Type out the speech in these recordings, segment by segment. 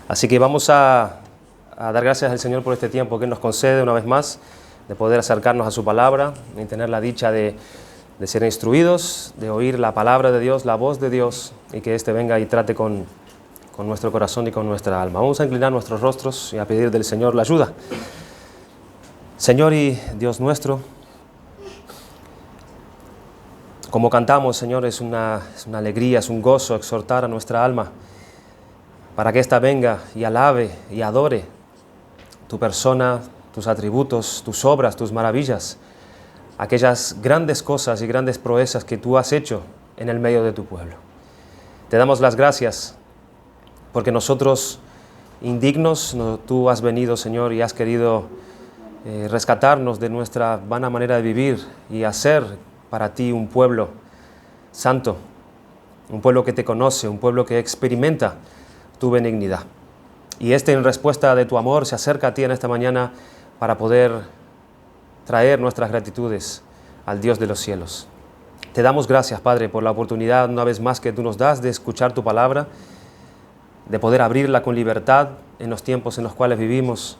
Así que vamos a dar gracias al Señor por este tiempo que Él nos concede una vez más, de poder acercarnos a su palabra y tener la dicha de ser instruidos, de oír la palabra de Dios, la voz de Dios, y que éste venga y trate con nuestro corazón y con nuestra alma. Vamos a inclinar nuestros rostros y a pedir del Señor la ayuda. Señor y Dios nuestro, como cantamos, Señor, es una alegría, es un gozo exhortar a nuestra alma para que ésta venga y alabe y adore tu persona, tus atributos, tus obras, tus maravillas, aquellas grandes cosas y grandes proezas que tú has hecho en el medio de tu pueblo. Te damos las gracias porque nosotros, indignos, tú has venido, Señor, y has querido rescatarnos de nuestra vana manera de vivir y hacer para ti un pueblo santo, un pueblo que te conoce, un pueblo que experimenta tu benignidad. Y en respuesta de tu amor se acerca a ti en esta mañana para poder traer nuestras gratitudes al Dios de los cielos. Te damos gracias, Padre, por la oportunidad una vez más que tú nos das de escuchar tu palabra, de poder abrirla con libertad en los tiempos en los cuales vivimos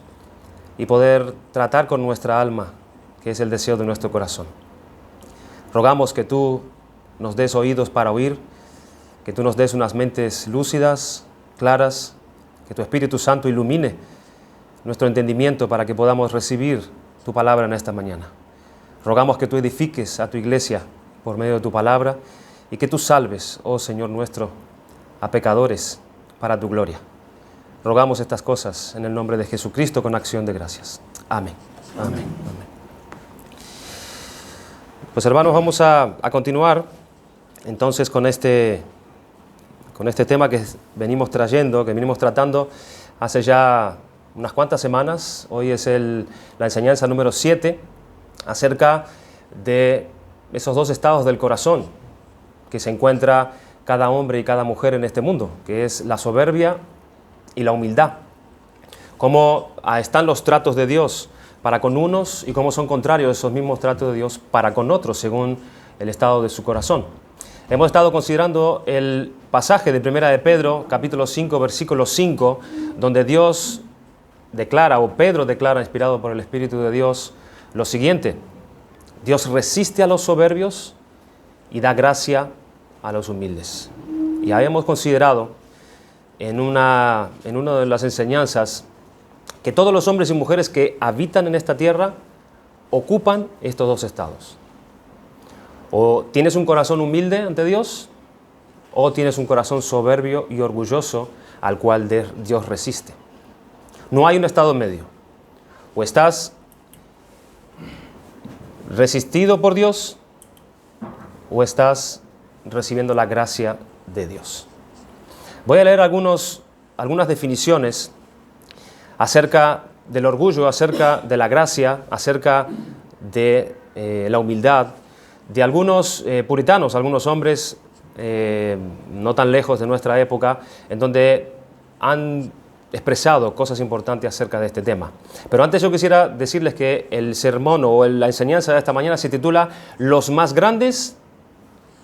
y poder tratar con nuestra alma, que es el deseo de nuestro corazón. Rogamos que tú nos des oídos para oír, que tú nos des unas mentes lúcidas, claras, que tu Espíritu Santo ilumine nuestro entendimiento para que podamos recibir tu palabra en esta mañana. Rogamos que tú edifiques a tu iglesia por medio de tu palabra y que tú salves, oh Señor nuestro, a pecadores para tu gloria. Rogamos estas cosas en el nombre de Jesucristo con acción de gracias. Amén. Amén. Amén. Pues hermanos, vamos a continuar entonces con este tema que venimos trayendo, que venimos tratando hace ya unas cuantas semanas. Hoy es la enseñanza número 7 acerca de esos dos estados del corazón que se encuentra cada hombre y cada mujer en este mundo, que es la soberbia y la humildad. Cómo están los tratos de Dios para con unos y cómo son contrarios esos mismos tratos de Dios para con otros, según el estado de su corazón. Hemos estado considerando el pasaje de Primera de Pedro, capítulo 5, versículo 5, donde Dios declara, o Pedro declara, inspirado por el Espíritu de Dios, lo siguiente: Dios resiste a los soberbios y da gracia a los humildes. Y habíamos considerado en una de las enseñanzas que todos los hombres y mujeres que habitan en esta tierra ocupan estos dos estados. O tienes un corazón humilde ante Dios, o tienes un corazón soberbio y orgulloso al cual Dios resiste. No hay un estado medio. O estás resistido por Dios, o estás recibiendo la gracia de Dios. Voy a leer algunas definiciones acerca del orgullo, acerca de la gracia, acerca de la humildad, de algunos puritanos, algunos hombres no tan lejos de nuestra época, en donde han expresado cosas importantes acerca de este tema. Pero antes yo quisiera decirles que el sermón o la enseñanza de esta mañana se titula Los más grandes,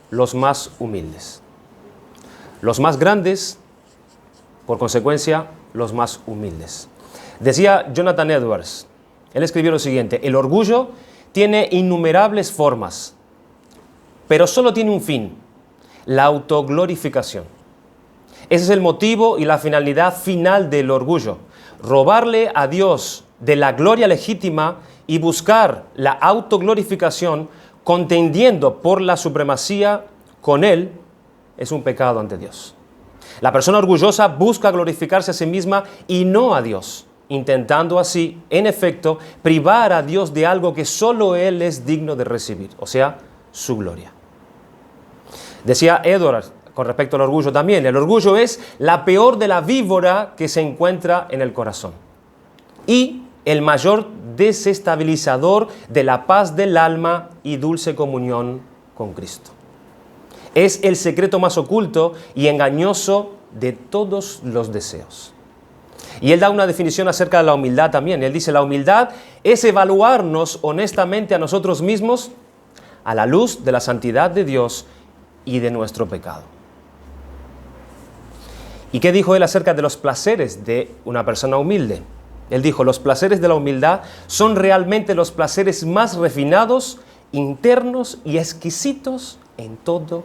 los más humildes. Los más grandes, por consecuencia, los más humildes. Decía Jonathan Edwards, él escribió lo siguiente: el orgullo tiene innumerables formas, pero solo tiene un fin: la autoglorificación. Ese es el motivo y la finalidad final del orgullo: robarle a Dios de la gloria legítima y buscar la autoglorificación contendiendo por la supremacía con Él es un pecado ante Dios. La persona orgullosa busca glorificarse a sí misma y no a Dios, intentando así, en efecto, privar a Dios de algo que solo Él es digno de recibir, o sea, su gloria. Decía Edwards con respecto al orgullo también: el orgullo es la peor de la víbora que se encuentra en el corazón y el mayor desestabilizador de la paz del alma y dulce comunión con Cristo. Es el secreto más oculto y engañoso de todos los deseos. Y él da una definición acerca de la humildad también. Él dice: la humildad es evaluarnos honestamente a nosotros mismos a la luz de la santidad de Dios y de nuestro pecado. ¿Y qué dijo él acerca de los placeres de una persona humilde? Él dijo, los placeres de la humildad son realmente los placeres más refinados, internos y exquisitos en todo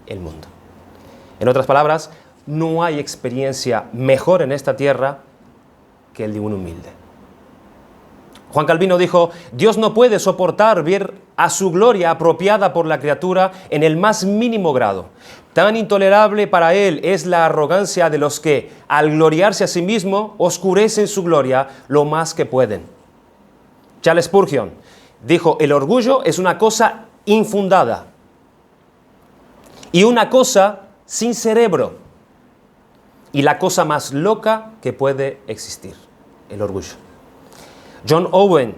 el mundo. En otras palabras, no hay experiencia mejor en esta tierra que el de un humilde. Juan Calvino dijo, Dios no puede soportar ver a su gloria apropiada por la criatura en el más mínimo grado. Tan intolerable para él es la arrogancia de los que, al gloriarse a sí mismo, oscurecen su gloria lo más que pueden. Charles Spurgeon dijo, el orgullo es una cosa infundada y una cosa sin cerebro y la cosa más loca que puede existir, el orgullo. John Owen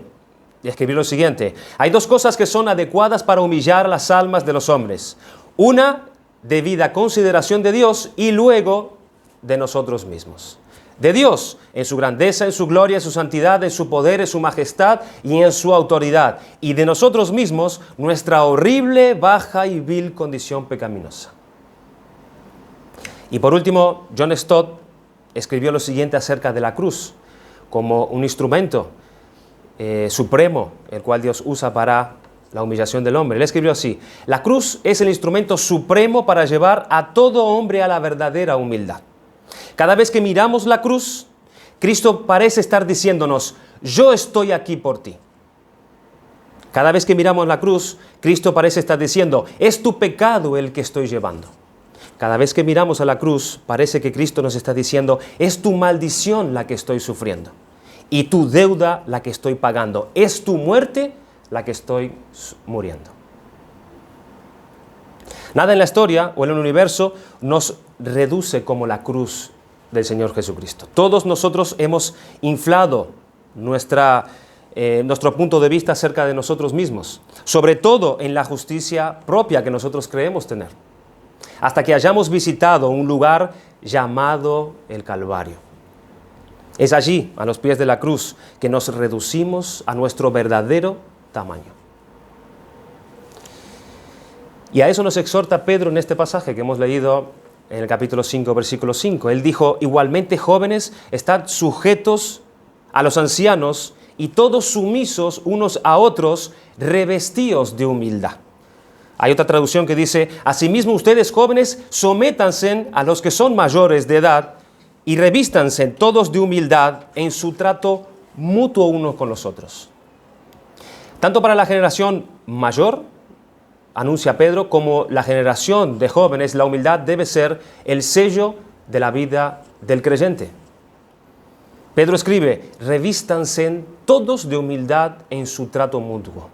escribió lo siguiente, hay dos cosas que son adecuadas para humillar las almas de los hombres. Una, debida consideración de Dios y luego de nosotros mismos. De Dios, en su grandeza, en su gloria, en su santidad, en su poder, en su majestad y en su autoridad. Y de nosotros mismos, nuestra horrible, baja y vil condición pecaminosa. Y por último, John Stott escribió lo siguiente acerca de la cruz, como un instrumento supremo, el cual Dios usa para la humillación del hombre. Él escribió así, la cruz es el instrumento supremo para llevar a todo hombre a la verdadera humildad. Cada vez que miramos la cruz, Cristo parece estar diciéndonos, yo estoy aquí por ti. Cada vez que miramos la cruz, Cristo parece estar diciendo, es tu pecado el que estoy llevando. Cada vez que miramos a la cruz, parece que Cristo nos está diciendo, es tu maldición la que estoy sufriendo y tu deuda la que estoy pagando. Es tu muerte la que estoy muriendo. Nada en la historia o en el universo nos reduce como la cruz del Señor Jesucristo. Todos nosotros hemos inflado nuestro punto de vista acerca de nosotros mismos, sobre todo en la justicia propia que nosotros creemos tener, hasta que hayamos visitado un lugar llamado el Calvario. Es allí, a los pies de la cruz, que nos reducimos a nuestro verdadero tamaño. Y a eso nos exhorta Pedro en este pasaje que hemos leído en el capítulo 5, versículo 5. Él dijo, igualmente jóvenes, estad sujetos a los ancianos y todos sumisos unos a otros, revestidos de humildad. Hay otra traducción que dice, asimismo ustedes jóvenes, sométanse a los que son mayores de edad y revístanse todos de humildad en su trato mutuo unos con los otros. Tanto para la generación mayor, anuncia Pedro, como la generación de jóvenes, la humildad debe ser el sello de la vida del creyente. Pedro escribe, revístanse todos de humildad en su trato mutuo.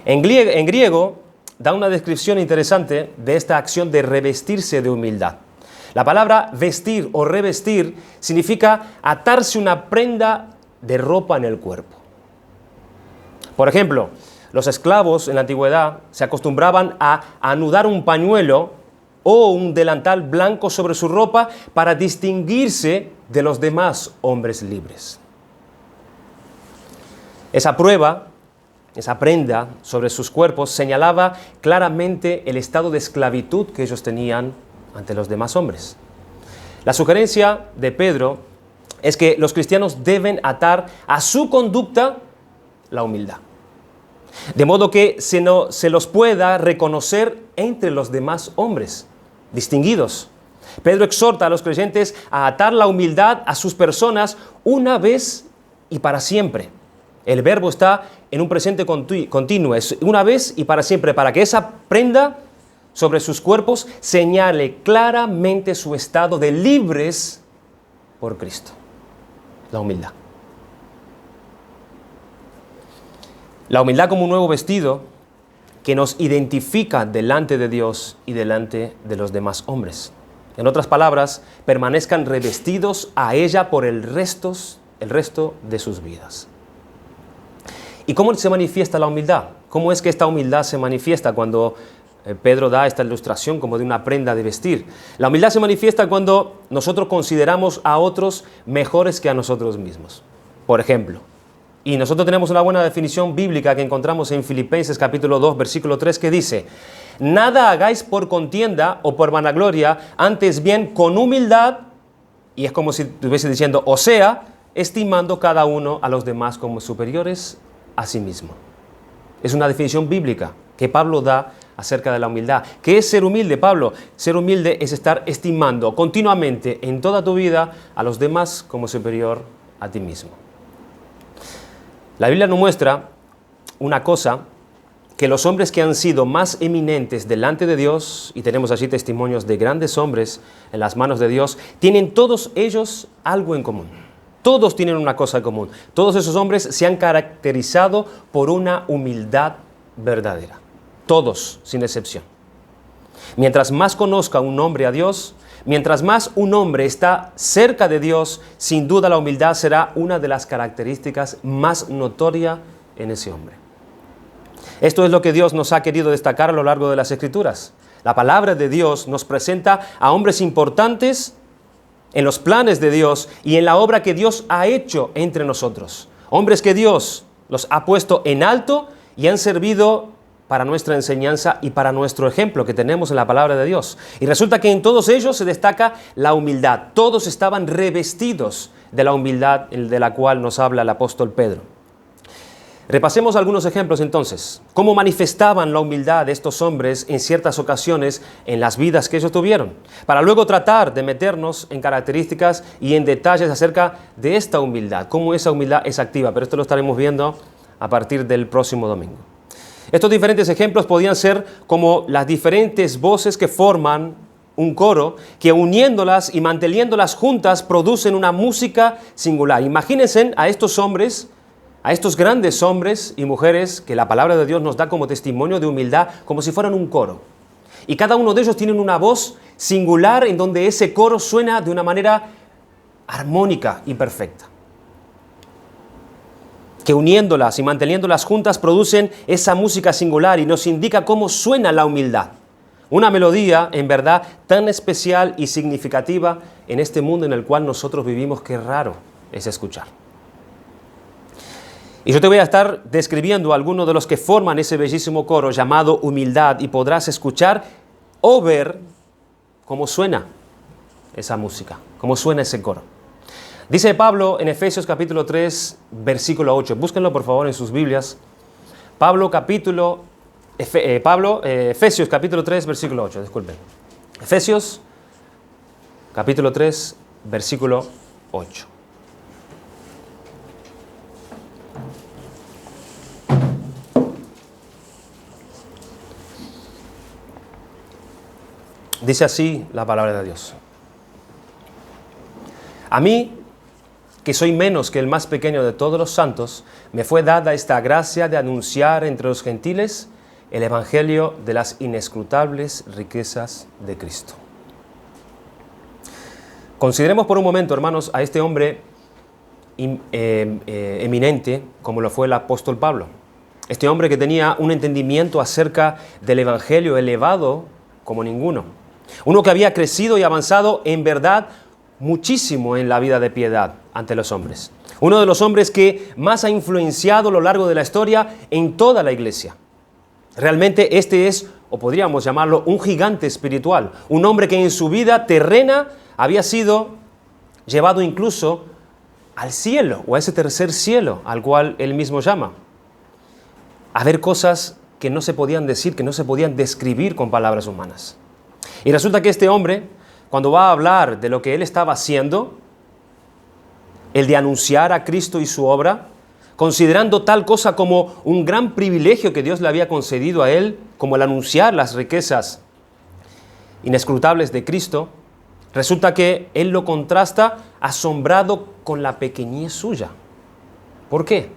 En griego da una descripción interesante de esta acción de revestirse de humildad. La palabra vestir o revestir significa atarse una prenda de ropa en el cuerpo. Por ejemplo, los esclavos en la antigüedad se acostumbraban a anudar un pañuelo o un delantal blanco sobre su ropa para distinguirse de los demás hombres libres. Esa prenda sobre sus cuerpos señalaba claramente el estado de esclavitud que ellos tenían ante los demás hombres. La sugerencia de Pedro es que los cristianos deben atar a su conducta la humildad, de modo que se los pueda reconocer entre los demás hombres distinguidos. Pedro exhorta a los creyentes a atar la humildad a sus personas una vez y para siempre. El verbo está en un presente continuo, es una vez y para siempre, para que esa prenda sobre sus cuerpos señale claramente su estado de libres por Cristo. La humildad. La humildad como un nuevo vestido que nos identifica delante de Dios y delante de los demás hombres. En otras palabras, permanezcan revestidos a ella por el resto de sus vidas. ¿Y cómo se manifiesta la humildad? ¿Cómo es que esta humildad se manifiesta cuando Pedro da esta ilustración como de una prenda de vestir? La humildad se manifiesta cuando nosotros consideramos a otros mejores que a nosotros mismos. Por ejemplo, y nosotros tenemos una buena definición bíblica que encontramos en Filipenses capítulo 2, versículo 3, que dice, Nada hagáis por contienda o por vanagloria, antes bien con humildad, y es como si estuviese diciendo, o sea, estimando cada uno a los demás como superiores a sí mismo. Es una definición bíblica que Pablo da acerca de la humildad. ¿Qué es ser humilde, Pablo? Ser humilde es estar estimando continuamente en toda tu vida a los demás como superior a ti mismo. La Biblia nos muestra una cosa, que los hombres que han sido más eminentes delante de Dios, y tenemos allí testimonios de grandes hombres en las manos de Dios, tienen todos ellos algo en común. Todos tienen una cosa en común. Todos esos hombres se han caracterizado por una humildad verdadera. Todos, sin excepción. Mientras más conozca un hombre a Dios, mientras más un hombre está cerca de Dios, sin duda la humildad será una de las características más notorias en ese hombre. Esto es lo que Dios nos ha querido destacar a lo largo de las Escrituras. La palabra de Dios nos presenta a hombres importantes en los planes de Dios y en la obra que Dios ha hecho entre nosotros. Hombres que Dios los ha puesto en alto y han servido para nuestra enseñanza y para nuestro ejemplo que tenemos en la palabra de Dios. Y resulta que en todos ellos se destaca la humildad. Todos estaban revestidos de la humildad de la cual nos habla el apóstol Pedro. Repasemos algunos ejemplos entonces. ¿Cómo manifestaban la humildad de estos hombres en ciertas ocasiones en las vidas que ellos tuvieron? Para luego tratar de meternos en características y en detalles acerca de esta humildad. Cómo esa humildad es activa. Pero esto lo estaremos viendo a partir del próximo domingo. Estos diferentes ejemplos podían ser como las diferentes voces que forman un coro, que uniéndolas y manteniéndolas juntas producen una música singular. Imagínense a estos hombres, a estos grandes hombres y mujeres que la palabra de Dios nos da como testimonio de humildad, como si fueran un coro. Y cada uno de ellos tiene una voz singular en donde ese coro suena de una manera armónica y perfecta. Que uniéndolas y manteniéndolas juntas producen esa música singular y nos indica cómo suena la humildad. Una melodía, en verdad, tan especial y significativa en este mundo en el cual nosotros vivimos, que raro es escuchar. Y yo te voy a estar describiendo a algunos de los que forman ese bellísimo coro llamado humildad, y podrás escuchar o ver cómo suena esa música, cómo suena ese coro. Dice Pablo en Efesios capítulo 3, versículo 8. Búsquenlo por favor en sus Biblias. Efesios capítulo 3, versículo 8. Disculpen. Efesios capítulo 3, versículo 8. Dice así la palabra de Dios. A mí, que soy menos que el más pequeño de todos los santos, me fue dada esta gracia de anunciar entre los gentiles el evangelio de las inescrutables riquezas de Cristo. Consideremos por un momento, hermanos, a este hombre eminente como lo fue el apóstol Pablo. Este hombre que tenía un entendimiento acerca del evangelio elevado como ninguno. Uno que había crecido y avanzado en verdad muchísimo en la vida de piedad ante los hombres. Uno de los hombres que más ha influenciado a lo largo de la historia en toda la iglesia. Realmente este es, o podríamos llamarlo, un gigante espiritual. Un hombre que en su vida terrena había sido llevado incluso al cielo, o a ese tercer cielo al cual él mismo llama. A ver cosas que no se podían decir, que no se podían describir con palabras humanas. Y resulta que este hombre, cuando va a hablar de lo que él estaba haciendo, el de anunciar a Cristo y su obra, considerando tal cosa como un gran privilegio que Dios le había concedido a él, como el anunciar las riquezas inescrutables de Cristo, resulta que él lo contrasta asombrado con la pequeñez suya. ¿Por qué?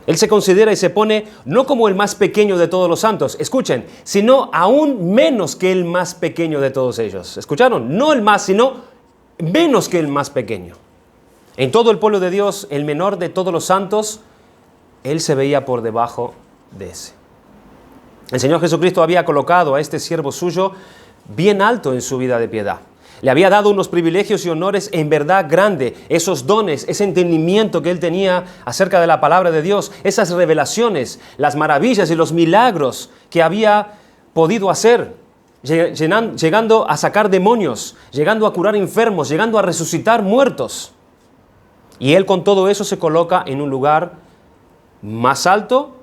Él se considera y se pone no como el más pequeño de todos los santos, escuchen, sino aún menos que el más pequeño de todos ellos. ¿Escucharon? No el más, sino menos que el más pequeño. En todo el pueblo de Dios, el menor de todos los santos, él se veía por debajo de ese. El Señor Jesucristo había colocado a este siervo suyo bien alto en su vida de piedad. Le había dado unos privilegios y honores en verdad grande, esos dones, ese entendimiento que él tenía acerca de la palabra de Dios, esas revelaciones, las maravillas y los milagros que había podido hacer, llegando a sacar demonios, llegando a curar enfermos, llegando a resucitar muertos. Y él con todo eso se coloca en un lugar más alto,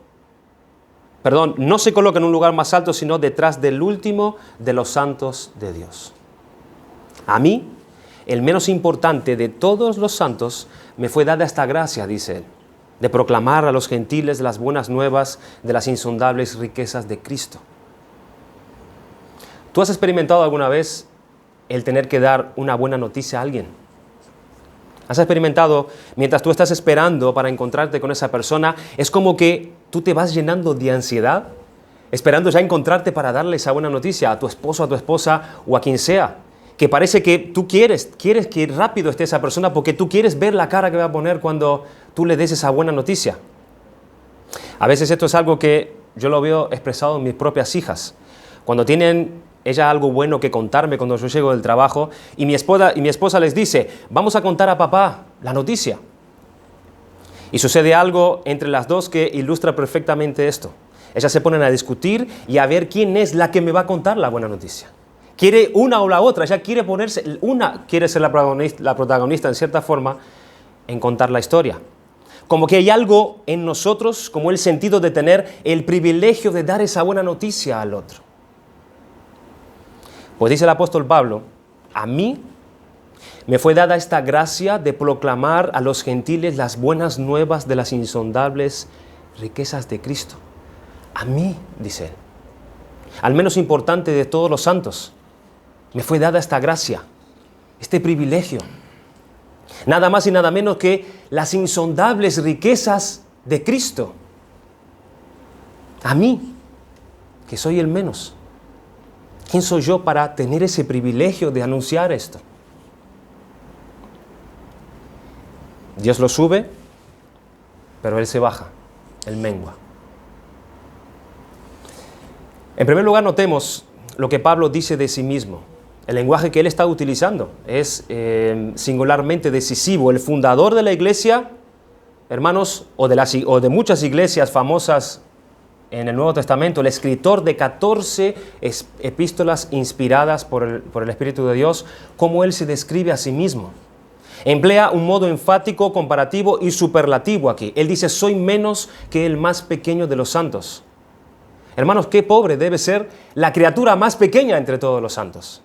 no se coloca en un lugar más alto, sino detrás del último de los santos de Dios. A mí, el menos importante de todos los santos, me fue dada esta gracia, dice él, de proclamar a los gentiles las buenas nuevas de las insondables riquezas de Cristo. ¿Tú has experimentado alguna vez el tener que dar una buena noticia a alguien? ¿Has experimentado, mientras tú estás esperando para encontrarte con esa persona, es como que tú te vas llenando de ansiedad, esperando ya encontrarte para darle esa buena noticia a tu esposo, a tu esposa o a quien sea? Que parece que tú quieres que rápido esté esa persona porque tú quieres ver la cara que va a poner cuando tú le des esa buena noticia. A veces esto es algo que yo lo veo expresado en mis propias hijas. Cuando tienen ella algo bueno que contarme cuando yo llego del trabajo y mi esposa les dice, vamos a contar a papá la noticia. Y sucede algo entre las dos que ilustra perfectamente esto. Ellas se ponen a discutir y a ver quién es la que me va a contar la buena noticia. Quiere una o la otra, ella quiere quiere ser la protagonista en cierta forma en contar la historia. Como que hay algo en nosotros, como el sentido de tener el privilegio de dar esa buena noticia al otro. Pues dice el apóstol Pablo, a mí me fue dada esta gracia de proclamar a los gentiles las buenas nuevas de las insondables riquezas de Cristo. A mí, dice él, al menos importante de todos los santos, me fue dada esta gracia, este privilegio. Nada más y nada menos que las insondables riquezas de Cristo. A mí, que soy el menos. ¿Quién soy yo para tener ese privilegio de anunciar esto? Dios lo sube, pero Él se baja, Él mengua. En primer lugar, notemos lo que Pablo dice de sí mismo. El lenguaje que él está utilizando es singularmente decisivo. El fundador de la iglesia, hermanos, o de muchas iglesias famosas en el Nuevo Testamento, el escritor de 14 epístolas inspiradas por el Espíritu de Dios, cómo él se describe a sí mismo. Emplea un modo enfático, comparativo y superlativo aquí. Él dice, soy menos que el más pequeño de los santos. Hermanos, qué pobre debe ser la criatura más pequeña entre todos los santos.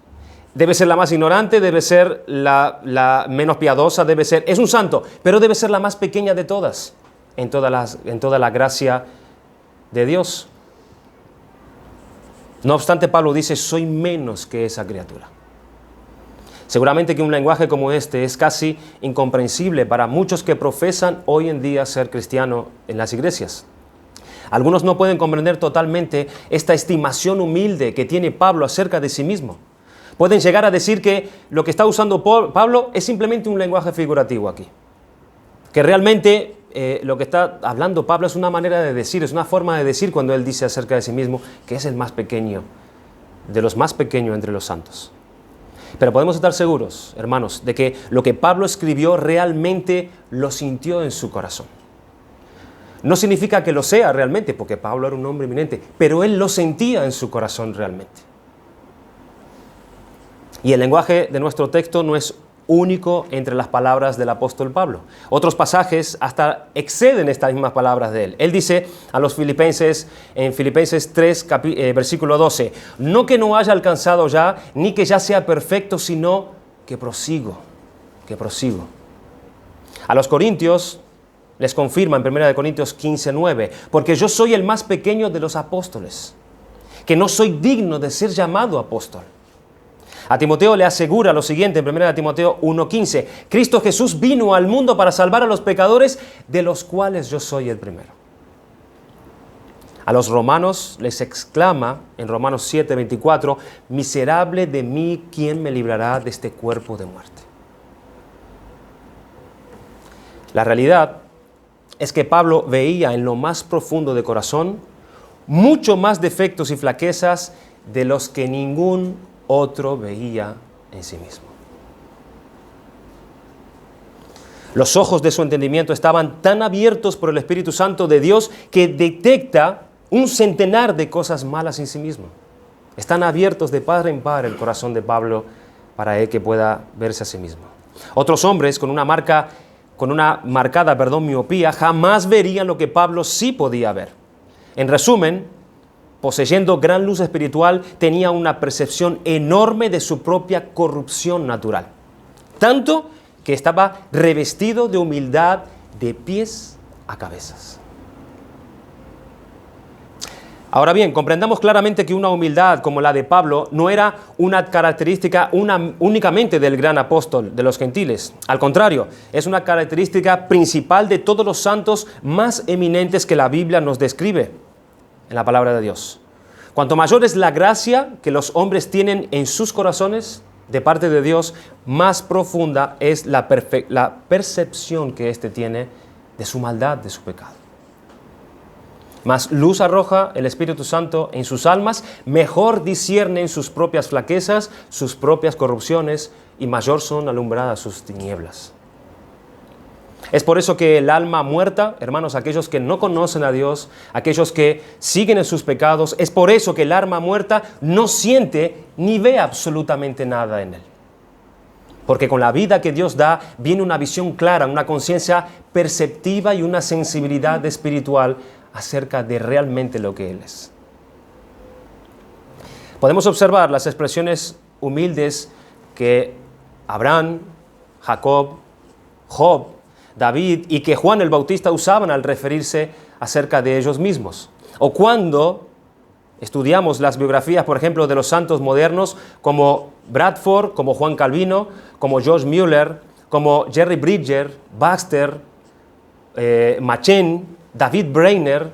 Debe ser la más ignorante, debe ser la menos piadosa, es un santo, pero debe ser la más pequeña de todas, en toda la gracia de Dios. No obstante, Pablo dice, soy menos que esa criatura. Seguramente que un lenguaje como este es casi incomprensible para muchos que profesan hoy en día ser cristianos en las iglesias. Algunos no pueden comprender totalmente esta estimación humilde que tiene Pablo acerca de sí mismo. Pueden llegar a decir que lo que está usando Pablo es simplemente un lenguaje figurativo aquí. Que realmente lo que está hablando Pablo es una manera de decir, es una forma de decir cuando él dice acerca de sí mismo que es el más pequeño, de los más pequeños entre los santos. Pero podemos estar seguros, hermanos, de que lo que Pablo escribió realmente lo sintió en su corazón. No significa que lo sea realmente, porque Pablo era un hombre eminente, pero él lo sentía en su corazón realmente. Y el lenguaje de nuestro texto no es único entre las palabras del apóstol Pablo. Otros pasajes hasta exceden estas mismas palabras de él. Él dice a los filipenses, en Filipenses 3, versículo 12, no que no haya alcanzado ya, ni que ya sea perfecto, sino que prosigo. A los corintios les confirma en 1 Corintios 15, 9, porque yo soy el más pequeño de los apóstoles, que no soy digno de ser llamado apóstol. A Timoteo le asegura lo siguiente en 1 Timoteo 1:15, Cristo Jesús vino al mundo para salvar a los pecadores, de los cuales yo soy el primero. A los romanos les exclama en Romanos 7:24, miserable de mí, ¿quién me librará de este cuerpo de muerte? La realidad es que Pablo veía en lo más profundo de corazón mucho más defectos y flaquezas de los que ningún otro veía en sí mismo. Los ojos de su entendimiento estaban tan abiertos por el Espíritu Santo de Dios que detecta un centenar de cosas malas en sí mismo. Están abiertos de par en par el corazón de Pablo para él que pueda verse a sí mismo. Otros hombres con una marcada miopía jamás verían lo que Pablo sí podía ver. En resumen, poseyendo gran luz espiritual, tenía una percepción enorme de su propia corrupción natural. Tanto que estaba revestido de humildad de pies a cabezas. Ahora bien, comprendamos claramente que una humildad como la de Pablo no era una característica únicamente del gran apóstol de los gentiles. Al contrario, es una característica principal de todos los santos más eminentes que la Biblia nos describe en la palabra de Dios. Cuanto mayor es la gracia que los hombres tienen en sus corazones de parte de Dios, más profunda es la percepción que éste tiene de su maldad, de su pecado. Más luz arroja el Espíritu Santo en sus almas, mejor disciernen sus propias flaquezas, sus propias corrupciones, y mayor son alumbradas sus tinieblas. Es por eso que el alma muerta, hermanos, aquellos que no conocen a Dios, aquellos que siguen en sus pecados, es por eso que el alma muerta no siente ni ve absolutamente nada en él. Porque con la vida que Dios da viene una visión clara, una conciencia perceptiva y una sensibilidad espiritual acerca de realmente lo que Él es. Podemos observar las expresiones humildes que Abraham, Jacob, Job, David y que Juan el Bautista usaban al referirse acerca de ellos mismos. O cuando estudiamos las biografías, por ejemplo, de los santos modernos como Bradford, como Juan Calvino, como George Mueller, como Jerry Bridger, Baxter, Machen, David Brainerd,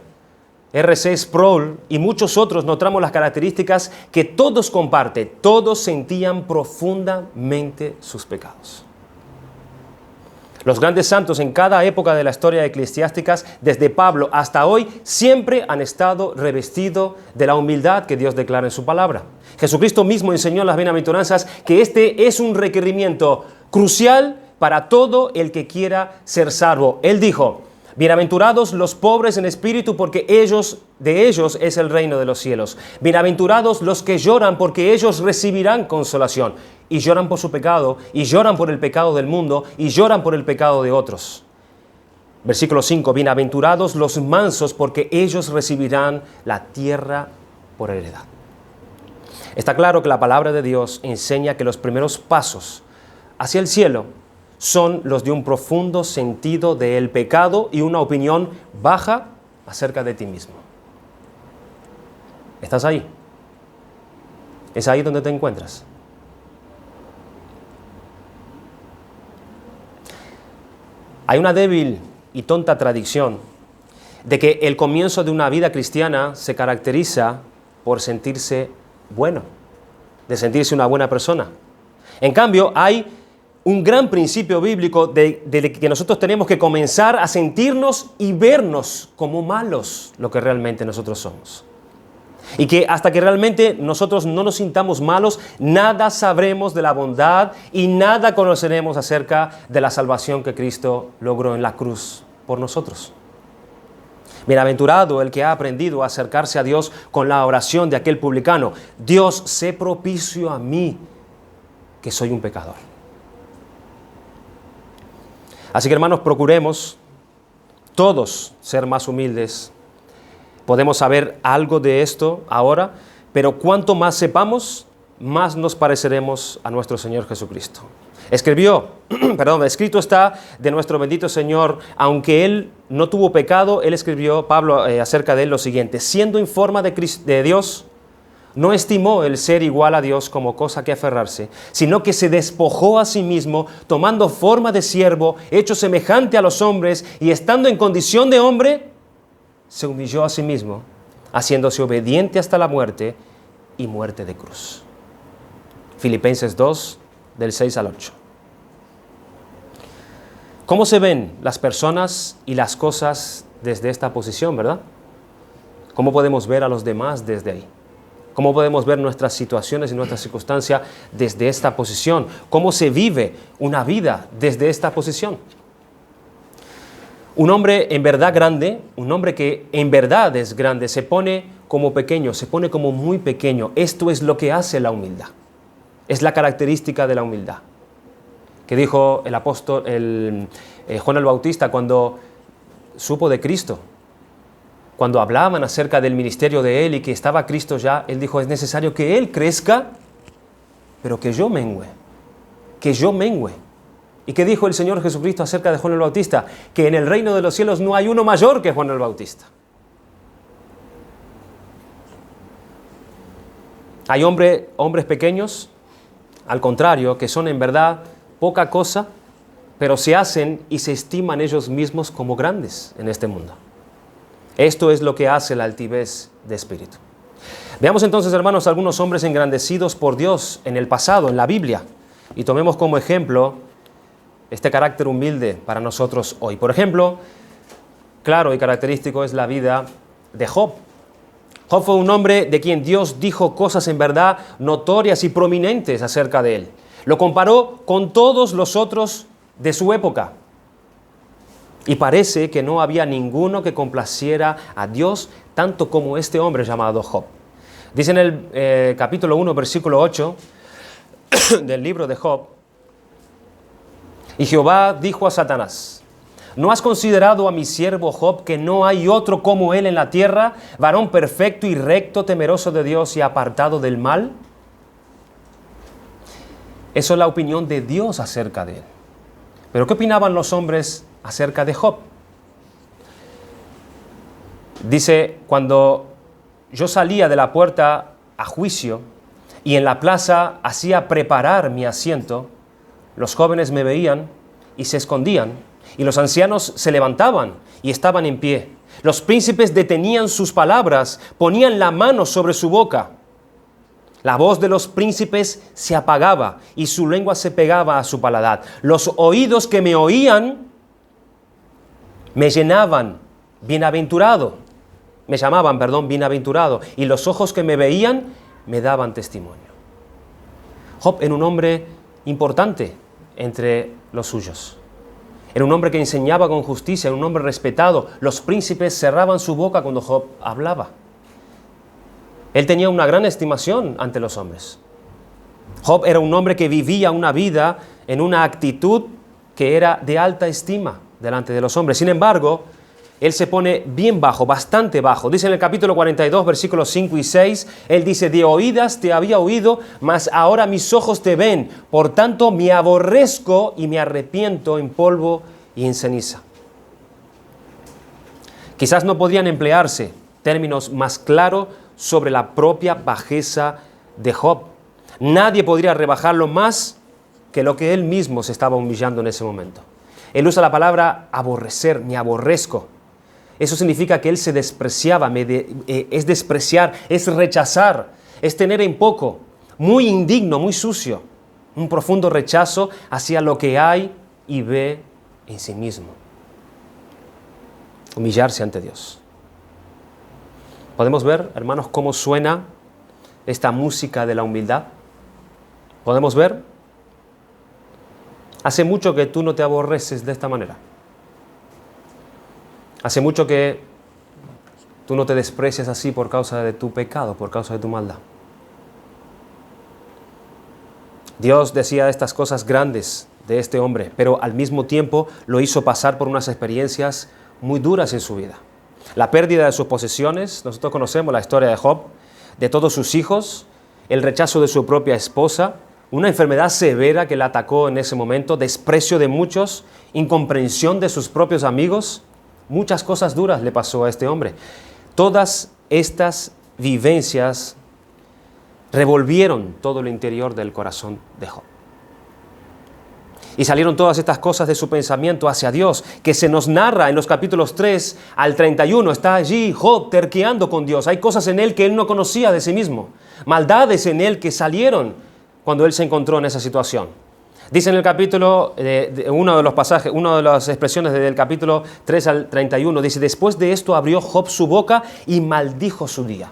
R.C. Sproul y muchos otros, notamos las características que todos comparten. Todos sentían profundamente sus pecados. Los grandes santos en cada época de la historia eclesiástica, desde Pablo hasta hoy, siempre han estado revestidos de la humildad que Dios declara en su palabra. Jesucristo mismo enseñó en las bienaventuranzas que este es un requerimiento crucial para todo el que quiera ser salvo. Él dijo: bienaventurados los pobres en espíritu, porque de ellos es el reino de los cielos. Bienaventurados los que lloran, porque ellos recibirán consolación. Y lloran por su pecado, y lloran por el pecado del mundo, y lloran por el pecado de otros. Versículo 5, bienaventurados los mansos, porque ellos recibirán la tierra por heredad. Está claro que la palabra de Dios enseña que los primeros pasos hacia el cielo son los de un profundo sentido del pecado y una opinión baja acerca de ti mismo. ¿Estás ahí? ¿Es ahí donde te encuentras? Hay una débil y tonta tradición de que el comienzo de una vida cristiana se caracteriza por sentirse bueno, de sentirse una buena persona. En cambio, hay un gran principio bíblico de que nosotros tenemos que comenzar a sentirnos y vernos como malos, lo que realmente nosotros somos. Y que hasta que realmente nosotros no nos sintamos malos, nada sabremos de la bondad y nada conoceremos acerca de la salvación que Cristo logró en la cruz por nosotros. Bienaventurado el que ha aprendido a acercarse a Dios con la oración de aquel publicano: Dios, sé propicio a mí, que soy un pecador. Así que, hermanos, procuremos todos ser más humildes. Podemos saber algo de esto ahora, pero cuanto más sepamos, más nos pareceremos a nuestro Señor Jesucristo. Escrito está de nuestro bendito Señor, aunque Él no tuvo pecado, Él escribió, Pablo, acerca de Él lo siguiente: siendo en forma de Dios, no estimó el ser igual a Dios como cosa que aferrarse, sino que se despojó a sí mismo, tomando forma de siervo, hecho semejante a los hombres, y estando en condición de hombre, se humilló a sí mismo, haciéndose obediente hasta la muerte y muerte de cruz. Filipenses 2, del 6 al 8. ¿Cómo se ven las personas y las cosas desde esta posición, verdad? ¿Cómo podemos ver a los demás desde ahí? ¿Cómo podemos ver nuestras situaciones y nuestras circunstancias desde esta posición? ¿Cómo se vive una vida desde esta posición? Un hombre en verdad grande, un hombre que en verdad es grande, se pone como pequeño, se pone como muy pequeño. Esto es lo que hace la humildad. Es la característica de la humildad. Que dijo el apóstol Juan el Bautista cuando supo de Cristo. Cuando hablaban acerca del ministerio de Él y que estaba Cristo ya, Él dijo, es necesario que Él crezca, pero que yo mengüe. Que yo mengüe. ¿Y qué dijo el Señor Jesucristo acerca de Juan el Bautista? Que en el reino de los cielos no hay uno mayor que Juan el Bautista. Hay hombres pequeños, al contrario, que son en verdad poca cosa, pero se hacen y se estiman ellos mismos como grandes en este mundo. Esto es lo que hace la altivez de espíritu. Veamos entonces, hermanos, algunos hombres engrandecidos por Dios en el pasado, en la Biblia, y tomemos como ejemplo este carácter humilde para nosotros hoy. Por ejemplo, claro y característico es la vida de Job. Job fue un hombre de quien Dios dijo cosas en verdad notorias y prominentes acerca de él. Lo comparó con todos los otros de su época. Y parece que no había ninguno que complaciera a Dios tanto como este hombre llamado Job. Dice en el capítulo 1, versículo 8 del libro de Job, y Jehová dijo a Satanás, ¿no has considerado a mi siervo Job, que no hay otro como él en la tierra, varón perfecto y recto, temeroso de Dios y apartado del mal? Eso es la opinión de Dios acerca de él. Pero ¿qué opinaban los hombres acerca de Job? Dice, cuando yo salía de la puerta a juicio y en la plaza hacía preparar mi asiento, los jóvenes me veían y se escondían, y los ancianos se levantaban y estaban en pie. Los príncipes detenían sus palabras, ponían la mano sobre su boca. La voz de los príncipes se apagaba y su lengua se pegaba a su paladar. Los oídos que me oían me llamaban bienaventurado, y los ojos que me veían me daban testimonio. Job era un hombre importante entre los suyos. Era un hombre que enseñaba con justicia, era un hombre respetado. Los príncipes cerraban su boca cuando Job hablaba. Él tenía una gran estimación ante los hombres. Job era un hombre que vivía una vida en una actitud que era de alta estima delante de los hombres. Sin embargo, él se pone bien bajo, bastante bajo. Dice en el capítulo 42, versículos 5 y 6, él dice, de oídas te había oído, mas ahora mis ojos te ven. Por tanto, me aborrezco y me arrepiento en polvo y en ceniza. Quizás no podrían emplearse términos más claros sobre la propia bajeza de Job. Nadie podría rebajarlo más que lo que él mismo se estaba humillando en ese momento. Él usa la palabra aborrecer, me aborrezco. Eso significa que él se despreciaba, es despreciar, es rechazar, es tener en poco, muy indigno, muy sucio, un profundo rechazo hacia lo que hay y ve en sí mismo. Humillarse ante Dios. ¿Podemos ver, hermanos, cómo suena esta música de la humildad? ¿Podemos ver? Hace mucho que tú no te aborreces de esta manera. Hace mucho que tú no te desprecias así por causa de tu pecado, por causa de tu maldad. Dios decía estas cosas grandes de este hombre, pero al mismo tiempo lo hizo pasar por unas experiencias muy duras en su vida. La pérdida de sus posesiones, nosotros conocemos la historia de Job, de todos sus hijos, el rechazo de su propia esposa, una enfermedad severa que la atacó en ese momento, desprecio de muchos, incomprensión de sus propios amigos. Muchas cosas duras le pasó a este hombre. Todas estas vivencias revolvieron todo el interior del corazón de Job. Y salieron todas estas cosas de su pensamiento hacia Dios, que se nos narra en los capítulos 3 al 31. Está allí Job terqueando con Dios. Hay cosas en él que él no conocía de sí mismo. Maldades en él que salieron cuando él se encontró en esa situación. Dice en el capítulo, uno de los pasajes, una de las expresiones del capítulo 3 al 31, dice, después de esto abrió Job su boca y maldijo su día.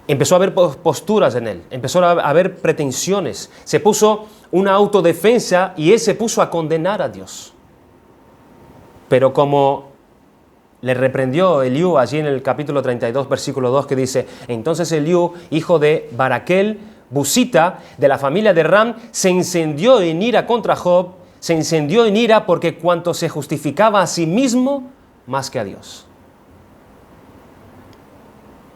empezó a haber posturas en él, empezó a haber pretensiones, se puso una autodefensa y él se puso a condenar a Dios. Pero como le reprendió Eliú allí en el capítulo 32, versículo 2, que dice: entonces Eliú, hijo de Baraquel, Busita, de la familia de Ram, se encendió en ira contra Job, se encendió en ira porque cuanto se justificaba a sí mismo más que a Dios.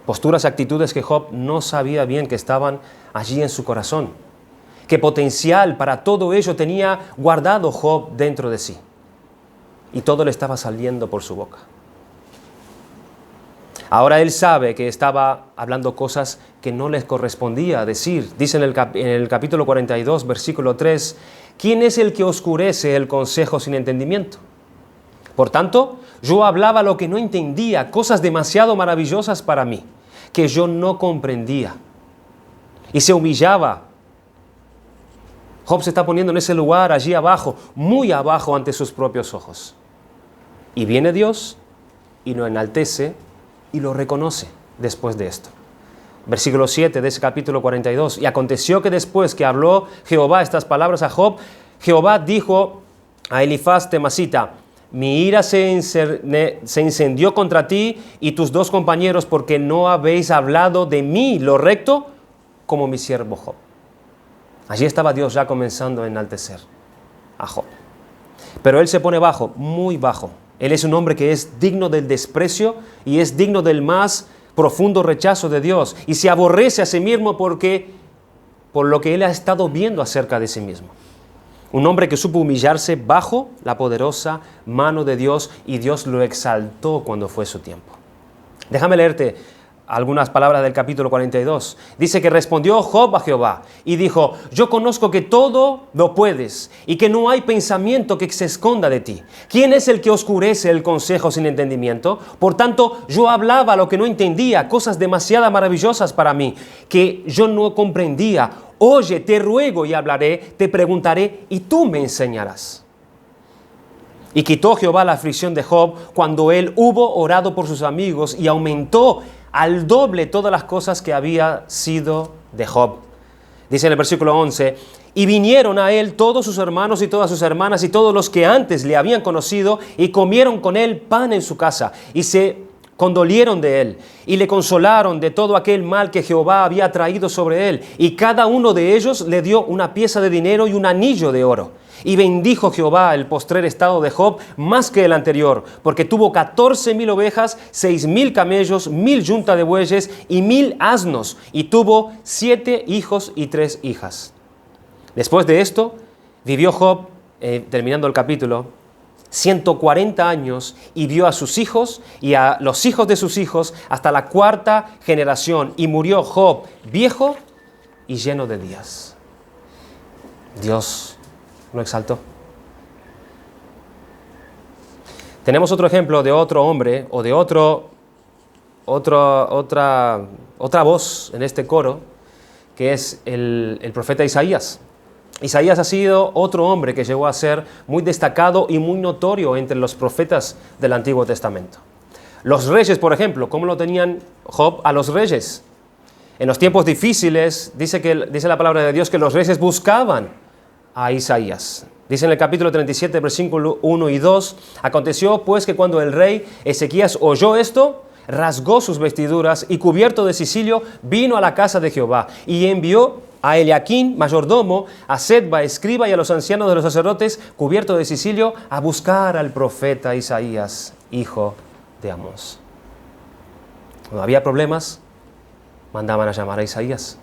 Posturas y actitudes que Job no sabía bien que estaban allí en su corazón. Qué potencial para todo ello tenía guardado Job dentro de sí. Y todo le estaba saliendo por su boca. Ahora él sabe que estaba hablando cosas que no les correspondía decir. Dice en el capítulo 42, versículo 3, ¿quién es el que oscurece el consejo sin entendimiento? Por tanto, yo hablaba lo que no entendía, cosas demasiado maravillosas para mí, que yo no comprendía. Y se humillaba. Job se está poniendo en ese lugar, allí abajo, muy abajo ante sus propios ojos. Y viene Dios y lo enaltece y lo reconoce después de esto. Versículo 7 de ese capítulo 42. Y aconteció que después que habló Jehová estas palabras a Job, Jehová dijo a Elifaz Temasita: mi ira se encendió contra ti y tus dos compañeros, porque no habéis hablado de mí lo recto como mi siervo Job. Allí estaba Dios ya comenzando a enaltecer a Job. Pero él se pone bajo, muy bajo. Él es un hombre que es digno del desprecio y es digno del más profundo rechazo de Dios. Y se aborrece a sí mismo por lo que él ha estado viendo acerca de sí mismo. Un hombre que supo humillarse bajo la poderosa mano de Dios, y Dios lo exaltó cuando fue su tiempo. Déjame leerte algunas palabras del capítulo 42. Dice que respondió Job a Jehová y dijo: yo conozco que todo lo puedes y que no hay pensamiento que se esconda de ti. ¿Quién es el que oscurece el consejo sin entendimiento? Por tanto, yo hablaba lo que no entendía, cosas demasiado maravillosas para mí, que yo no comprendía. Oye, te ruego y hablaré, te preguntaré y tú me enseñarás. Y quitó Jehová la aflicción de Job cuando él hubo orado por sus amigos, y aumentó al doble todas las cosas que había sido de Job. Dice en el versículo 11: y vinieron a él todos sus hermanos y todas sus hermanas y todos los que antes le habían conocido, y comieron con él pan en su casa, y se condolieron de él, y le consolaron de todo aquel mal que Jehová había traído sobre él, y cada uno de ellos le dio una pieza de dinero y un anillo de oro. Y bendijo Jehová el postrer estado de Job más que el anterior, porque tuvo 14,000 ovejas, 6,000 camellos, 1,000 yuntas de bueyes y 1,000 asnos, y tuvo 7 hijos y 3 hijas. Después de esto, vivió Job, terminando el capítulo, 140 años, y vio a sus hijos y a los hijos de sus hijos hasta la 4ª generación, y murió Job viejo y lleno de días. Dios lo exaltó. Tenemos otro ejemplo de otro hombre, o de otra voz en este coro, que es el profeta Isaías. Isaías ha sido otro hombre que llegó a ser muy destacado y muy notorio entre los profetas del Antiguo Testamento. Los reyes, por ejemplo, ¿cómo lo tenían Job a los reyes? En los tiempos difíciles, dice la palabra de Dios que los reyes buscaban a Isaías. Dice en el capítulo 37, versículo 1 y 2, aconteció pues que cuando el rey Ezequías oyó esto, rasgó sus vestiduras y cubierto de cilicio vino a la casa de Jehová, y envió a Eliaquín, mayordomo, a Sedba, escriba, y a los ancianos de los sacerdotes, cubierto de cilicio, a buscar al profeta Isaías, hijo de Amós. Cuando había problemas, mandaban a llamar a Isaías.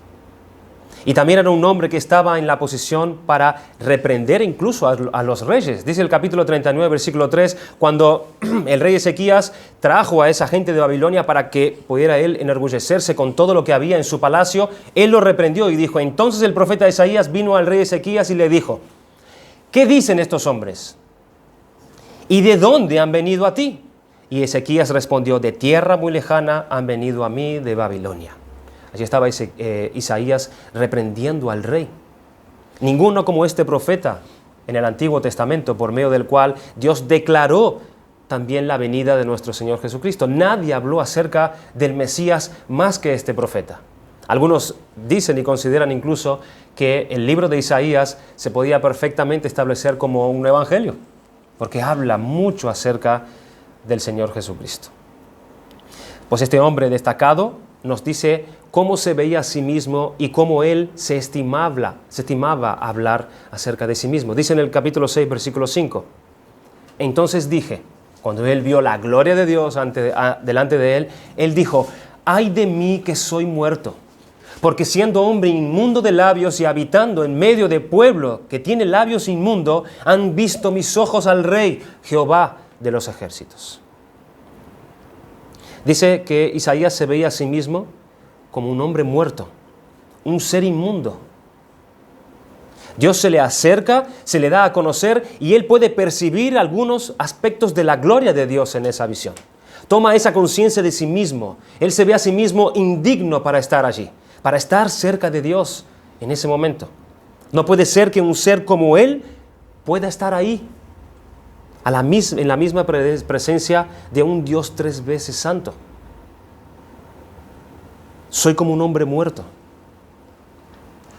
Y también era un hombre que estaba en la posición para reprender incluso a los reyes. Dice el capítulo 39, versículo 3, cuando el rey Ezequías trajo a esa gente de Babilonia para que pudiera él enorgullecerse con todo lo que había en su palacio, él lo reprendió y dijo: entonces el profeta Isaías vino al rey Ezequías y le dijo: ¿qué dicen estos hombres? ¿Y de dónde han venido a ti? Y Ezequías respondió: de tierra muy lejana han venido a mí, de Babilonia. Allí estaba Isaías reprendiendo al rey. Ninguno como este profeta en el Antiguo Testamento, por medio del cual Dios declaró también la venida de nuestro Señor Jesucristo. Nadie habló acerca del Mesías más que este profeta. Algunos dicen y consideran incluso que el libro de Isaías se podía perfectamente establecer como un evangelio, porque habla mucho acerca del Señor Jesucristo. Pues este hombre destacado nos dice cómo se veía a sí mismo y cómo él se estimaba hablar acerca de sí mismo. Dice en el capítulo 6, versículo 5, entonces dije, cuando él vio la gloria de Dios delante de él, él dijo, ay de mí que soy muerto, porque siendo hombre inmundo de labios y habitando en medio de pueblo que tiene labios inmundos, han visto mis ojos al Rey, Jehová de los ejércitos. Dice que Isaías se veía a sí mismo como un hombre muerto, un ser inmundo. Dios se le acerca, se le da a conocer y él puede percibir algunos aspectos de la gloria de Dios en esa visión. Toma esa conciencia de sí mismo. Él se ve a sí mismo indigno para estar allí, para estar cerca de Dios en ese momento. No puede ser que un ser como él pueda estar ahí, en la misma presencia de un Dios 3 veces santo. Soy como un hombre muerto.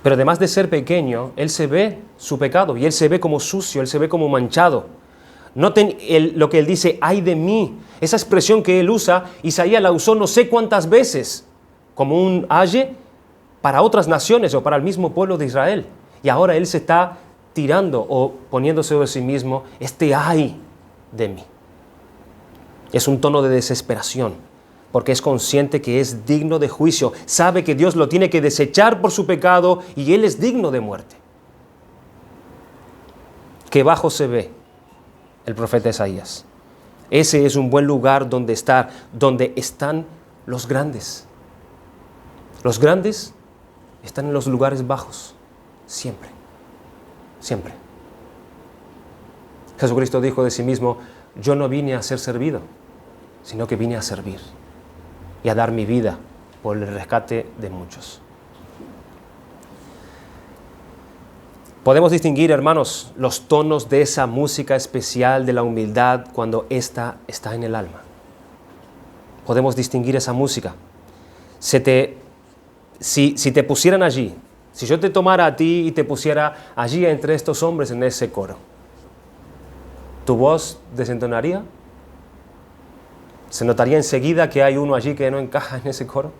Pero además de ser pequeño, él se ve su pecado y él se ve como sucio, él se ve como manchado. Noten lo que él dice, ay de mí. Esa expresión que él usa, Isaías la usó no sé cuántas veces como un aye para otras naciones o para el mismo pueblo de Israel. Y ahora él se está tirando o poniéndose de sí mismo este ay de mí. Es un tono de desesperación, porque es consciente que es digno de juicio, sabe que Dios lo tiene que desechar por su pecado y él es digno de muerte. Qué bajo se ve el profeta Isaías. Ese es un buen lugar donde estar, donde están los grandes. Los grandes están en los lugares bajos, siempre, siempre. Jesucristo dijo de sí mismo, yo no vine a ser servido, sino que vine a servir y a dar mi vida por el rescate de muchos. Podemos distinguir, hermanos, los tonos de esa música especial de la humildad cuando ésta está en el alma. Podemos distinguir esa música. Si te pusieran allí, si yo te tomara a ti y te pusiera allí entre estos hombres en ese coro, ¿tu voz desentonaría? ¿Se notaría enseguida que hay uno allí que no encaja en ese coro?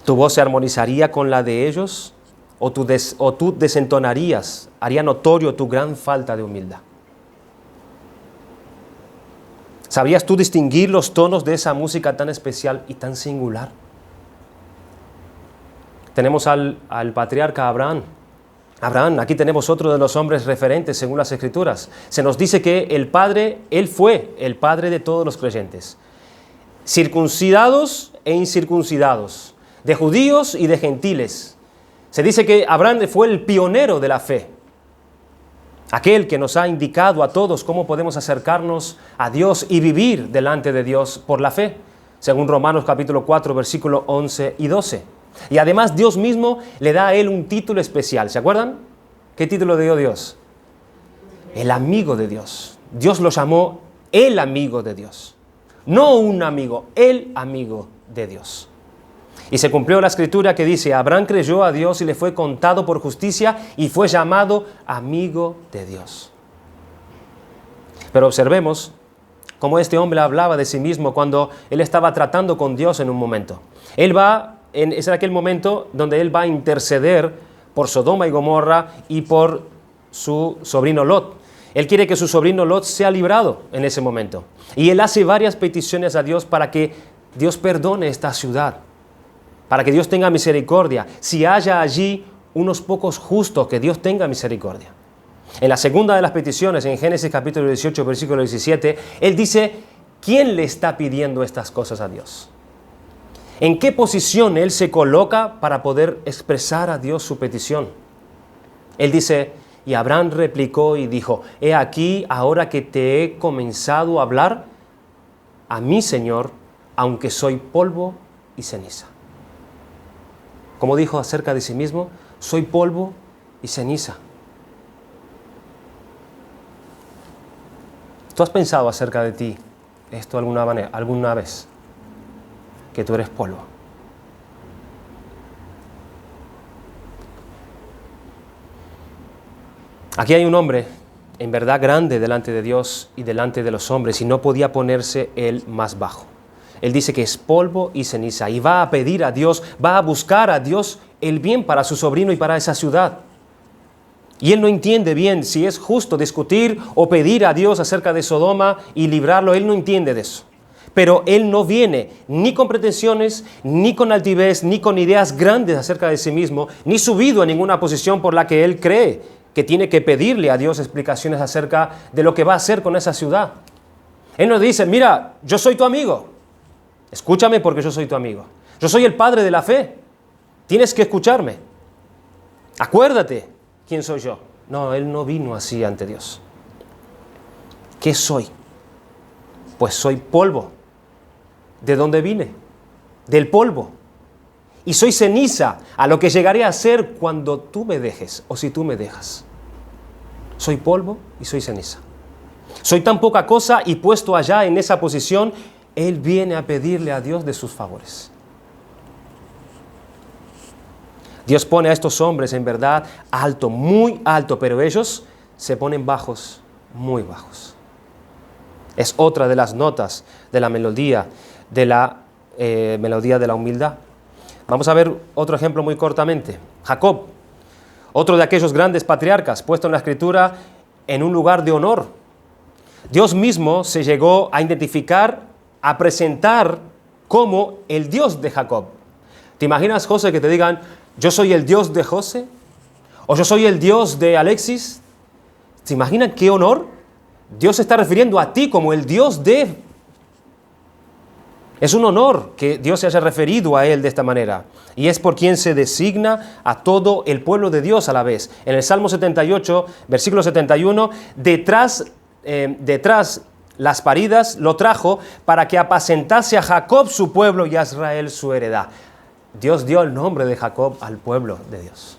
¿Tu voz se armonizaría con la de ellos? ¿O tú desentonarías? Haría notorio tu gran falta de humildad. ¿Sabrías tú distinguir los tonos de esa música tan especial y tan singular? Tenemos al patriarca Abraham. Aquí tenemos otro de los hombres referentes según las Escrituras. Se nos dice que él fue el padre de todos los creyentes. Circuncidados e incircuncidados, de judíos y de gentiles. Se dice que Abraham fue el pionero de la fe. Aquel que nos ha indicado a todos cómo podemos acercarnos a Dios y vivir delante de Dios por la fe, según Romanos capítulo 4, versículos 11 y 12. Y además Dios mismo le da a él un título especial. ¿Se acuerdan? ¿Qué título dio Dios? El amigo de Dios. Dios lo llamó el amigo de Dios. No un amigo, el amigo de Dios. Y se cumplió la escritura que dice, Abraham creyó a Dios y le fue contado por justicia y fue llamado amigo de Dios. Pero observemos cómo este hombre hablaba de sí mismo cuando él estaba tratando con Dios en un momento. Es en aquel momento donde él va a interceder por Sodoma y Gomorra y por su sobrino Lot. Él quiere que su sobrino Lot sea librado en ese momento. Y él hace varias peticiones a Dios para que Dios perdone esta ciudad, para que Dios tenga misericordia. Si haya allí unos pocos justos, que Dios tenga misericordia. En la segunda de las peticiones, en Génesis capítulo 18, versículo 17, él dice, ¿quién le está pidiendo estas cosas a Dios? ¿En qué posición él se coloca para poder expresar a Dios su petición? Él dice, y Abraham replicó y dijo, he aquí ahora que te he comenzado a hablar, a mí, Señor, aunque soy polvo y ceniza. Como dijo acerca de sí mismo, soy polvo y ceniza. ¿Tú has pensado acerca de ti esto alguna vez? que tú eres polvo. Aquí hay un hombre, en verdad grande delante de Dios y delante de los hombres, y no podía ponerse él más bajo. Él dice que es polvo y ceniza, y va a pedir a Dios, va a buscar a Dios el bien para su sobrino y para esa ciudad. Y él no entiende bien si es justo discutir o pedir a Dios acerca de Sodoma y librarlo. Él no entiende de eso. Pero él no viene ni con pretensiones, ni con altivez, ni con ideas grandes acerca de sí mismo, ni subido a ninguna posición por la que él cree que tiene que pedirle a Dios explicaciones acerca de lo que va a hacer con esa ciudad. Él nos dice, mira, yo soy tu amigo. Escúchame porque yo soy tu amigo. Yo soy el padre de la fe. Tienes que escucharme. Acuérdate quién soy yo. No, él no vino así ante Dios. ¿Qué soy? Pues soy polvo. ¿De dónde vine? Del polvo. Y soy ceniza a lo que llegaré a ser cuando tú me dejes o si tú me dejas. Soy polvo y soy ceniza. Soy tan poca cosa y puesto allá en esa posición, él viene a pedirle a Dios de sus favores. Dios pone a estos hombres en verdad alto, muy alto, pero ellos se ponen bajos, muy bajos. Es otra de las notas de la melodía de la humildad. Vamos a ver otro ejemplo muy cortamente. Jacob, otro de aquellos grandes patriarcas, puesto en la Escritura en un lugar de honor. Dios mismo se llegó a identificar, a presentar como el Dios de Jacob. ¿Te imaginas, José, que te digan, yo soy el Dios de José? ¿O yo soy el Dios de Alexis? ¿Se imaginan qué honor? Dios se está refiriendo a ti como el Dios de... Es un honor que Dios se haya referido a él de esta manera. Y es por quien se designa a todo el pueblo de Dios a la vez. En el Salmo 78, versículo 71, detrás las paridas lo trajo para que apacentase a Jacob su pueblo y a Israel su heredad. Dios dio el nombre de Jacob al pueblo de Dios.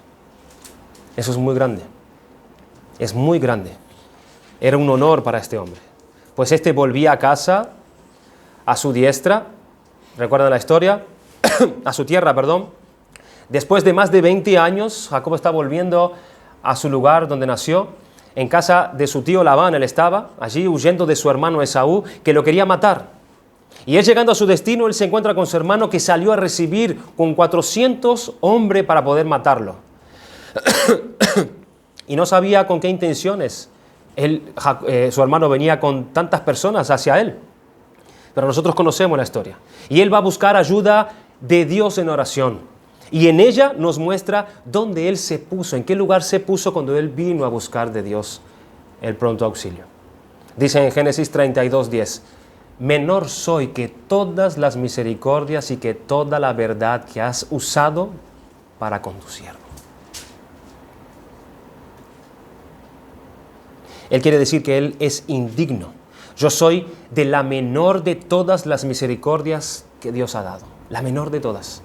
Eso es muy grande. Es muy grande. Era un honor para este hombre. Pues este volvía a casa, a su diestra, ¿recuerdan la historia? A su tierra, perdón. Después de más de 20 años, Jacob está volviendo a su lugar donde nació. En casa de su tío Labán él estaba, allí huyendo de su hermano Esaú, que lo quería matar. Y él llegando a su destino, él se encuentra con su hermano que salió a recibir con 400 hombres para poder matarlo. Y no sabía con qué intenciones su hermano venía con tantas personas hacia él. Pero nosotros conocemos la historia. Y él va a buscar ayuda de Dios en oración. Y en ella nos muestra dónde él se puso, en qué lugar se puso cuando él vino a buscar de Dios el pronto auxilio. Dice en Génesis 32:10, menor soy que todas las misericordias y que toda la verdad que has usado para conducirme. Él quiere decir que él es indigno. Yo soy de la menor de todas las misericordias que Dios ha dado. La menor de todas.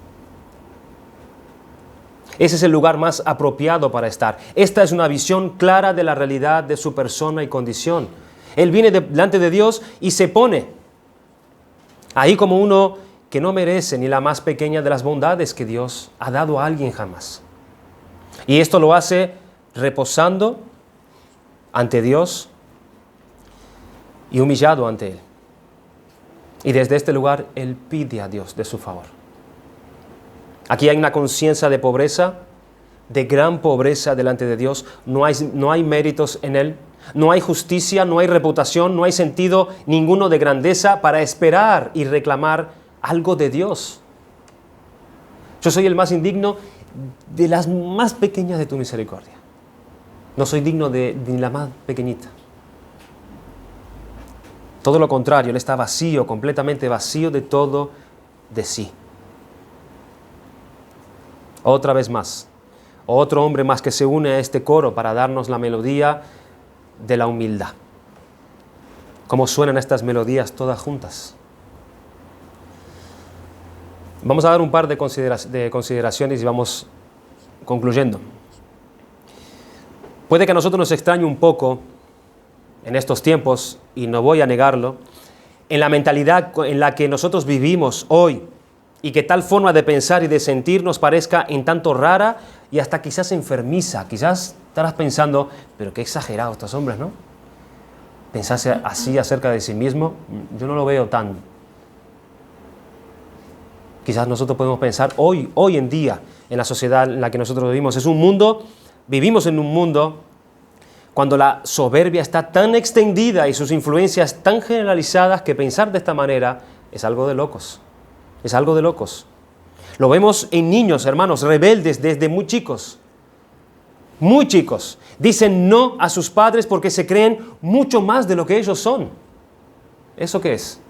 Ese es el lugar más apropiado para estar. Esta es una visión clara de la realidad de su persona y condición. Él viene delante de Dios y se pone ahí como uno que no merece ni la más pequeña de las bondades que Dios ha dado a alguien jamás. Y esto lo hace reposando ante Dios y humillado ante Él. Y desde este lugar Él pide a Dios de su favor. Aquí hay una conciencia de pobreza, de gran pobreza delante de Dios. No hay méritos en Él, no hay justicia, no hay reputación, no hay sentido ninguno de grandeza para esperar y reclamar algo de Dios. Yo soy el más indigno de las más pequeñas de tu misericordia. No soy digno de ni la más pequeñita. Todo lo contrario, él está vacío, completamente vacío de todo de sí. Otra vez más, otro hombre más que se une a este coro para darnos la melodía de la humildad. ¿Cómo suenan estas melodías todas juntas? Vamos a dar un par de consideraciones y vamos concluyendo. Puede que a nosotros nos extrañe un poco en estos tiempos, y no voy a negarlo, en la mentalidad en la que nosotros vivimos hoy, y que tal forma de pensar y de sentir nos parezca en tanto rara y hasta quizás enfermiza. Quizás estarás pensando, pero qué exagerados estos hombres, ¿no? Pensarse así acerca de sí mismo, yo no lo veo tan. Quizás nosotros podemos pensar hoy en día, en la sociedad en la que nosotros vivimos, vivimos en un mundo cuando la soberbia está tan extendida y sus influencias tan generalizadas que pensar de esta manera es algo de locos. Es algo de locos. Lo vemos en niños, hermanos, rebeldes desde muy chicos. Muy chicos. Dicen no a sus padres porque se creen mucho más de lo que ellos son. ¿Eso qué es?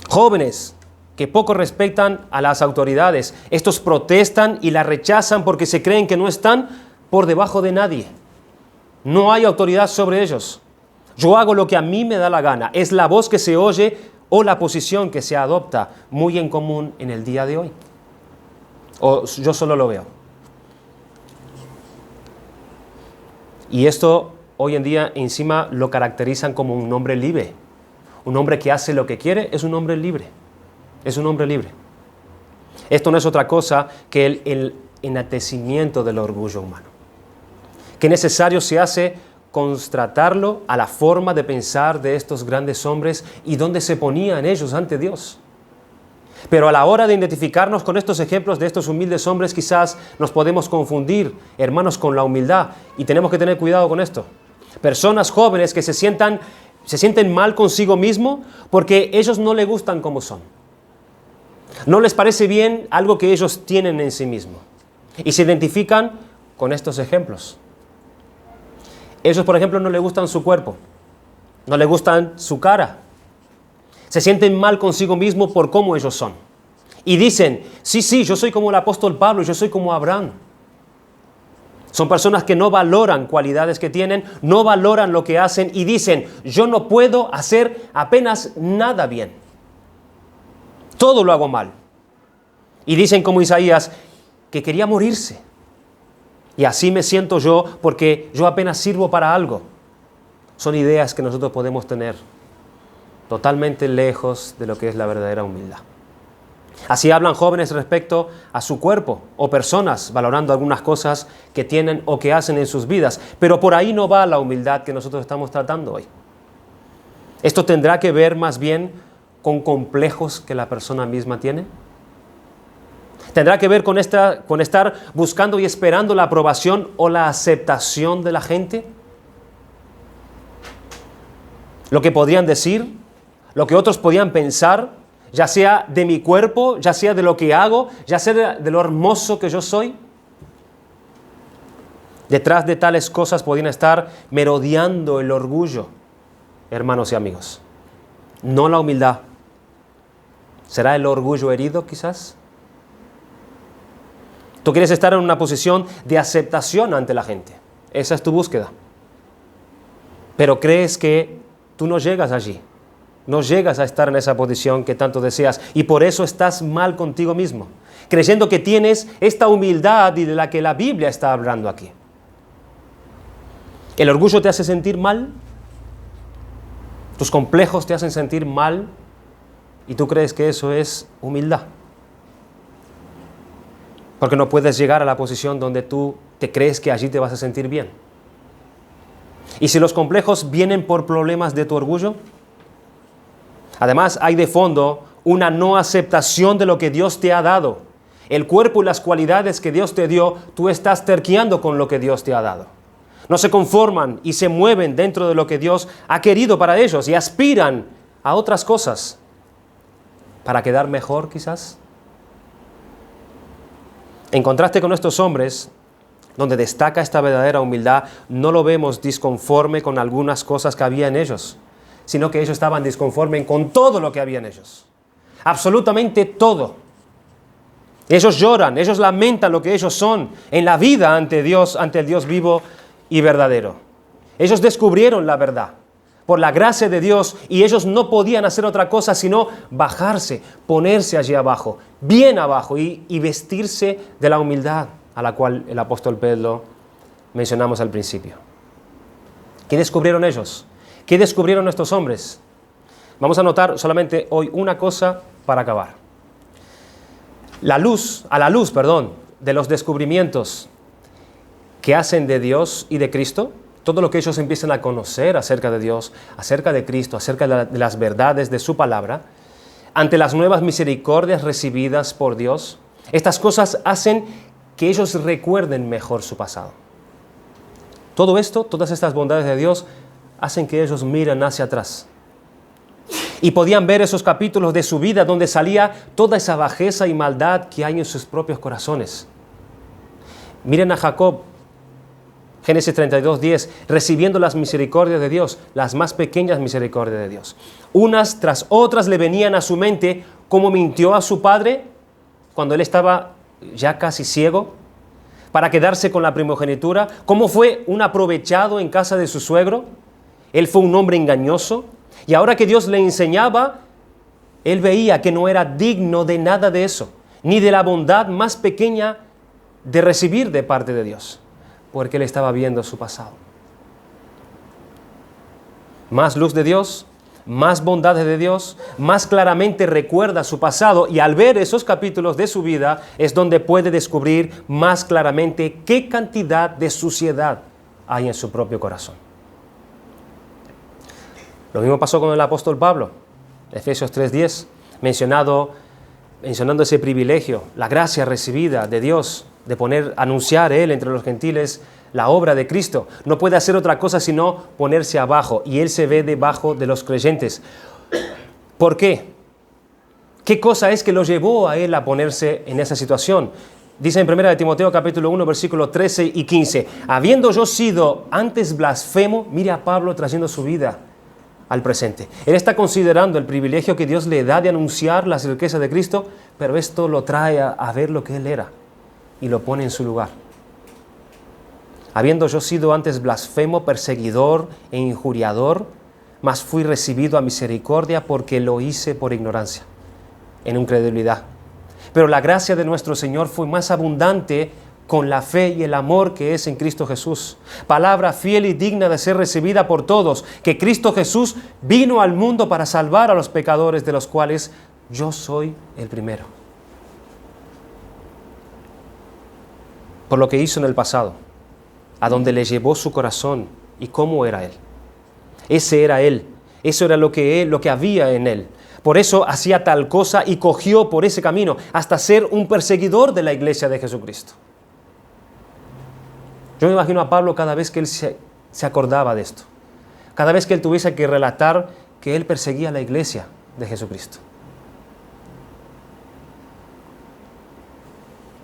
Jóvenes que poco respetan a las autoridades. Estos protestan y las rechazan porque se creen que no están por debajo de nadie. No hay autoridad sobre ellos. Yo hago lo que a mí me da la gana. Es la voz que se oye o la posición que se adopta muy en común en el día de hoy. O yo solo lo veo. Y esto hoy en día encima lo caracterizan como un hombre libre. Un hombre que hace lo que quiere es un hombre libre. Es un hombre libre. Esto no es otra cosa que el enaltecimiento del orgullo humano. Qué necesario se hace constatarlo a la forma de pensar de estos grandes hombres y dónde se ponían ellos ante Dios. Pero a la hora de identificarnos con estos ejemplos de estos humildes hombres, quizás nos podemos confundir, hermanos, con la humildad, y tenemos que tener cuidado con esto. Personas jóvenes que se sienten mal consigo mismo porque ellos no les gustan como son. No les parece bien algo que ellos tienen en sí mismos. Y se identifican con estos ejemplos. Ellos, por ejemplo, no les gustan su cuerpo, no les gustan su cara. Se sienten mal consigo mismo por cómo ellos son. Y dicen, sí, yo soy como el apóstol Pablo, yo soy como Abraham. Son personas que no valoran cualidades que tienen, no valoran lo que hacen y dicen, yo no puedo hacer apenas nada bien. Todo lo hago mal. Y dicen como Isaías, que quería morirse. Y así me siento yo porque yo apenas sirvo para algo. Son ideas que nosotros podemos tener totalmente lejos de lo que es la verdadera humildad. Así hablan jóvenes respecto a su cuerpo o personas valorando algunas cosas que tienen o que hacen en sus vidas. Pero por ahí no va la humildad que nosotros estamos tratando hoy. Esto tendrá que ver más bien con complejos que la persona misma tiene. Tendrá que ver con estar buscando y esperando la aprobación o la aceptación de la gente. Lo que podrían decir, lo que otros podían pensar, ya sea de mi cuerpo, ya sea de lo que hago, ya sea de lo hermoso que yo soy. Detrás de tales cosas podían estar merodeando el orgullo, hermanos y amigos. No la humildad. ¿Será el orgullo herido quizás? Tú quieres estar en una posición de aceptación ante la gente. Esa es tu búsqueda. Pero crees que tú no llegas allí. No llegas a estar en esa posición que tanto deseas. Y por eso estás mal contigo mismo. Creyendo que tienes esta humildad y de la que la Biblia está hablando aquí. ¿El orgullo te hace sentir mal? ¿Tus complejos te hacen sentir mal? ¿Y tú crees que eso es humildad? Porque no puedes llegar a la posición donde tú te crees que allí te vas a sentir bien. ¿Y si los complejos vienen por problemas de tu orgullo? Además, hay de fondo una no aceptación de lo que Dios te ha dado. El cuerpo y las cualidades que Dios te dio, tú estás terqueando con lo que Dios te ha dado. No se conforman y se mueven dentro de lo que Dios ha querido para ellos y aspiran a otras cosas. ¿Para quedar mejor quizás? En contraste con estos hombres, donde destaca esta verdadera humildad, no lo vemos disconforme con algunas cosas que había en ellos, sino que ellos estaban disconformes con todo lo que había en ellos. Absolutamente todo. Ellos lloran, ellos lamentan lo que ellos son en la vida ante el Dios vivo y verdadero. Ellos descubrieron la verdad por la gracia de Dios y ellos no podían hacer otra cosa sino bajarse, ponerse allí abajo, bien abajo y vestirse de la humildad a la cual el apóstol Pedro mencionamos al principio. ¿Qué descubrieron ellos? ¿Qué descubrieron estos hombres? Vamos a notar solamente hoy una cosa para acabar. A la luz, de los descubrimientos que hacen de Dios y de Cristo, todo lo que ellos empiezan a conocer acerca de Dios, acerca de Cristo, acerca de las verdades de su palabra, ante las nuevas misericordias recibidas por Dios, estas cosas hacen que ellos recuerden mejor su pasado. Todo esto, todas estas bondades de Dios, hacen que ellos miren hacia atrás. Y podían ver esos capítulos de su vida donde salía toda esa bajeza y maldad que hay en sus propios corazones. Miren a Jacob, Génesis 32:10, recibiendo las misericordias de Dios, las más pequeñas misericordias de Dios. Unas tras otras le venían a su mente cómo mintió a su padre cuando él estaba ya casi ciego para quedarse con la primogenitura, cómo fue un aprovechado en casa de su suegro. Él fue un hombre engañoso y ahora que Dios le enseñaba, él veía que no era digno de nada de eso, ni de la bondad más pequeña de recibir de parte de Dios, porque él estaba viendo su pasado. Más luz de Dios, más bondades de Dios, más claramente recuerda su pasado, y al ver esos capítulos de su vida es donde puede descubrir más claramente qué cantidad de suciedad hay en su propio corazón. Lo mismo pasó con el apóstol Pablo, Efesios 3:10, mencionando ese privilegio, la gracia recibida de Dios, de anunciar Él entre los gentiles la obra de Cristo. No puede hacer otra cosa sino ponerse abajo, y Él se ve debajo de los creyentes. ¿Por qué? ¿Qué cosa es que lo llevó a Él a ponerse en esa situación? Dice en 1 Timoteo capítulo 1, versículos 13 y 15, habiendo yo sido antes blasfemo, mire a Pablo trayendo su vida al presente. Él está considerando el privilegio que Dios le da de anunciar las riquezas de Cristo, pero esto lo trae a ver lo que Él era y lo pone en su lugar. Habiendo yo sido antes blasfemo, perseguidor e injuriador, mas fui recibido a misericordia porque lo hice por ignorancia, en incredulidad. Pero la gracia de nuestro Señor fue más abundante con la fe y el amor que es en Cristo Jesús. Palabra fiel y digna de ser recibida por todos, que Cristo Jesús vino al mundo para salvar a los pecadores, de los cuales yo soy el primero. Por lo que hizo en el pasado, a donde le llevó su corazón y cómo era Él. Ese era Él, eso era lo que había en Él. Por eso hacía tal cosa y cogió por ese camino hasta ser un perseguidor de la iglesia de Jesucristo. Yo me imagino a Pablo cada vez que él se acordaba de esto, cada vez que él tuviese que relatar que él perseguía a la iglesia de Jesucristo.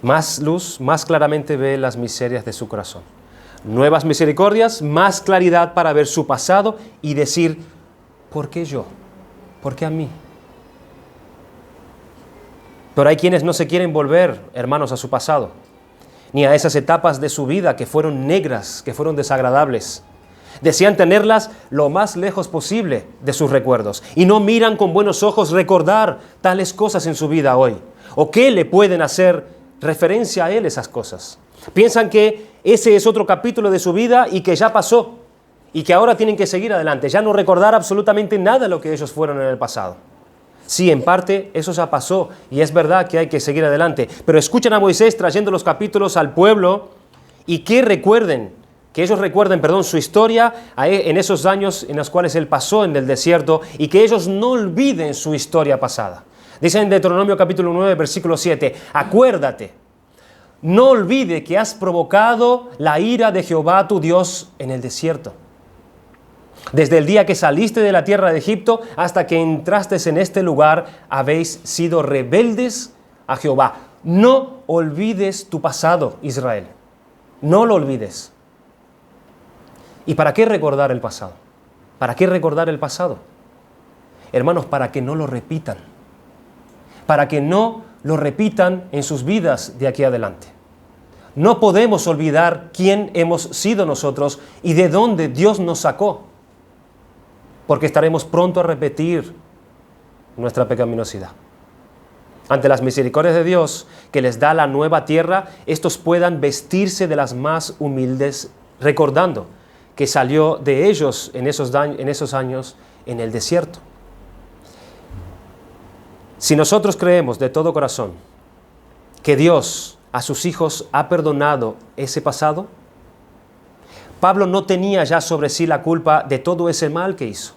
Más luz, más claramente ve las miserias de su corazón. Nuevas misericordias, más claridad para ver su pasado y decir, ¿por qué yo? ¿Por qué a mí? Pero hay quienes no se quieren volver, hermanos, a su pasado, ni a esas etapas de su vida que fueron negras, que fueron desagradables. Desean tenerlas lo más lejos posible de sus recuerdos y no miran con buenos ojos recordar tales cosas en su vida hoy, o qué le pueden hacer referencia a él esas cosas. Piensan que ese es otro capítulo de su vida y que ya pasó y que ahora tienen que seguir adelante, ya no recordar absolutamente nada de lo que ellos fueron en el pasado. Sí, en parte eso ya pasó y es verdad que hay que seguir adelante, pero escuchen a Moisés trayendo los capítulos al pueblo y que ellos recuerden su historia en esos años en los cuales él pasó en el desierto y que ellos no olviden su historia pasada. Dice en Deuteronomio capítulo 9, versículo 7, acuérdate, no olvide que has provocado la ira de Jehová tu Dios en el desierto. Desde el día que saliste de la tierra de Egipto hasta que entraste en este lugar, habéis sido rebeldes a Jehová. No olvides tu pasado, Israel. No lo olvides. ¿Y para qué recordar el pasado? ¿Para qué recordar el pasado? Hermanos, para que no lo repitan. Para que no lo repitan en sus vidas de aquí adelante. No podemos olvidar quién hemos sido nosotros y de dónde Dios nos sacó, porque estaremos pronto a repetir nuestra pecaminosidad. Ante las misericordias de Dios que les da la nueva tierra, estos puedan vestirse de las más humildes, recordando que salió de ellos en esos años en el desierto. Si nosotros creemos de todo corazón que Dios a sus hijos ha perdonado ese pasado, Pablo no tenía ya sobre sí la culpa de todo ese mal que hizo.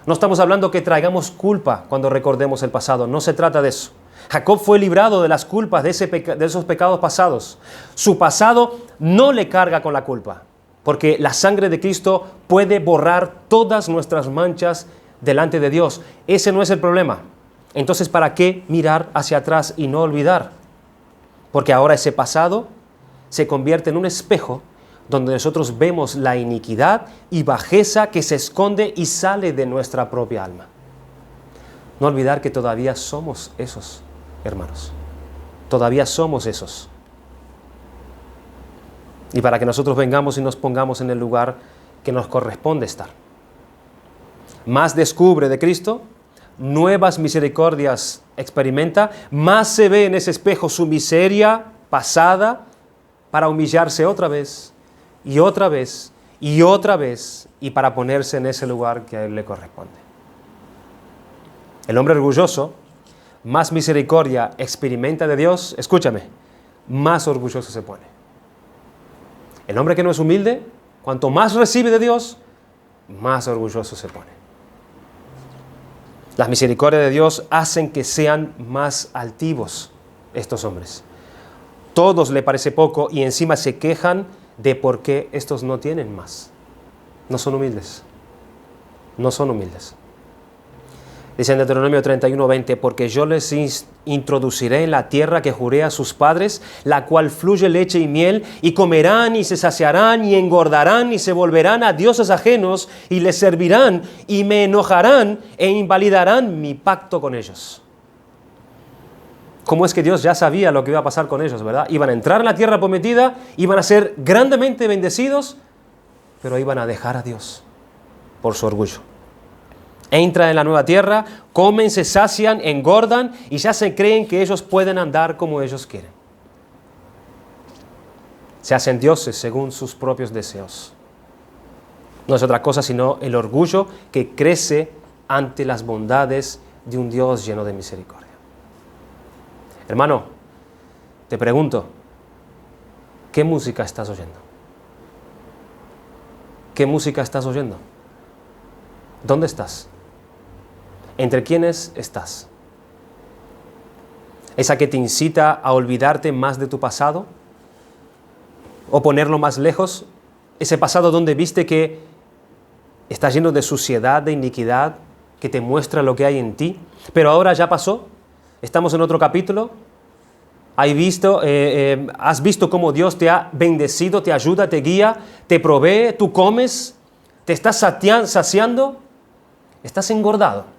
No estamos hablando que traigamos culpa cuando recordemos el pasado, no se trata de eso. Jacob fue librado de las culpas de esos pecados pasados. Su pasado no le carga con la culpa, porque la sangre de Cristo puede borrar todas nuestras manchas delante de Dios. Ese no es el problema. Entonces, ¿para qué mirar hacia atrás y no olvidar? Porque ahora ese pasado se convierte en un espejo donde nosotros vemos la iniquidad y bajeza que se esconde y sale de nuestra propia alma. No olvidar que todavía somos esos, hermanos. Todavía somos esos. Y para que nosotros vengamos y nos pongamos en el lugar que nos corresponde estar. Más descubre de Cristo, nuevas misericordias experimenta, más se ve en ese espejo su miseria pasada para humillarse otra vez y otra vez y otra vez y para ponerse en ese lugar que a él le corresponde. El hombre orgulloso más misericordia experimenta de Dios, escúchame, más orgulloso se pone. El hombre que no es humilde, cuanto más recibe de Dios, más orgulloso se pone. Las misericordias de Dios hacen que sean más altivos estos hombres. Todos le parece poco y encima se quejan de por qué estos no tienen más. No son humildes. No son humildes. Dice en Deuteronomio 31:20, porque yo les introduciré en la tierra que juré a sus padres, la cual fluye leche y miel, y comerán y se saciarán y engordarán y se volverán a dioses ajenos y les servirán y me enojarán e invalidarán mi pacto con ellos. ¿Cómo es que Dios ya sabía lo que iba a pasar con ellos, verdad? Iban a entrar en la tierra prometida, iban a ser grandemente bendecidos, pero iban a dejar a Dios por su orgullo. Entran en la nueva tierra, comen, se sacian, engordan y ya se creen que ellos pueden andar como ellos quieren. Se hacen dioses según sus propios deseos. No es otra cosa sino el orgullo que crece ante las bondades de un Dios lleno de misericordia. Hermano, te pregunto, ¿qué música estás oyendo? ¿Qué música estás oyendo? ¿Dónde estás? ¿Entre quiénes estás? ¿Esa que te incita a olvidarte más de tu pasado? ¿O ponerlo más lejos? ¿Ese pasado donde viste que está lleno de suciedad, de iniquidad, que te muestra lo que hay en ti? Pero ahora ya pasó. Estamos en otro capítulo. ¿Has visto cómo Dios te ha bendecido, te ayuda, te guía, te provee, tú comes, te estás saciando? Estás engordado.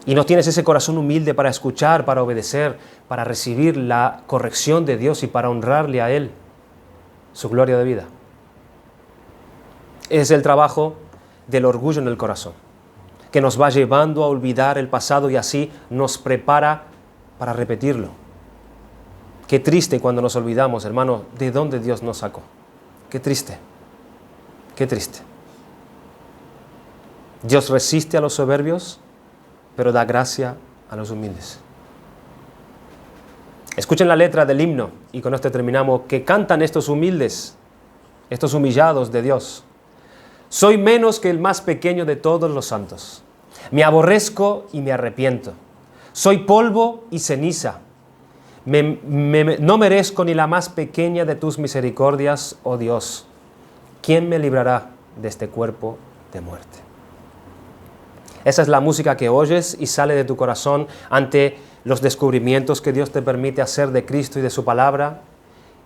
Y no tienes ese corazón humilde para escuchar, para obedecer, para recibir la corrección de Dios y para honrarle a Él su gloria de vida. Es el trabajo del orgullo en el corazón, que nos va llevando a olvidar el pasado y así nos prepara para repetirlo. Qué triste cuando nos olvidamos, hermano, de dónde Dios nos sacó. Qué triste, qué triste. Dios resiste a los soberbios, pero da gracia a los humildes. Escuchen la letra del himno, y con esto terminamos, que cantan estos humildes, estos humillados de Dios. Soy menos que el más pequeño de todos los santos. Me aborrezco y me arrepiento. Soy polvo y ceniza. No merezco ni la más pequeña de tus misericordias, oh Dios. ¿Quién me librará de este cuerpo de muerte? Esa es la música que oyes y sale de tu corazón ante los descubrimientos que Dios te permite hacer de Cristo y de su palabra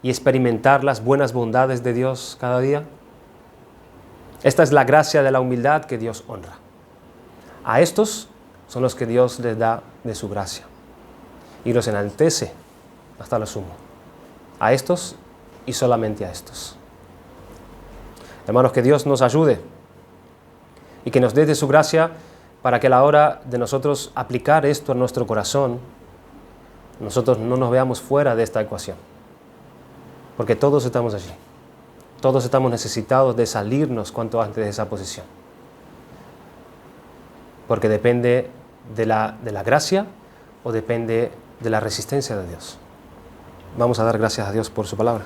y experimentar las buenas bondades de Dios cada día. Esta es la gracia de la humildad que Dios honra. A estos son los que Dios les da de su gracia y los enaltece hasta lo sumo. A estos y solamente a estos. Hermanos, que Dios nos ayude y que nos dé de su gracia para que a la hora de nosotros aplicar esto a nuestro corazón, nosotros no nos veamos fuera de esta ecuación. Porque todos estamos allí. Todos estamos necesitados de salirnos cuanto antes de esa posición. porque depende de la gracia o depende de la resistencia de Dios. Vamos a dar gracias a Dios por su palabra.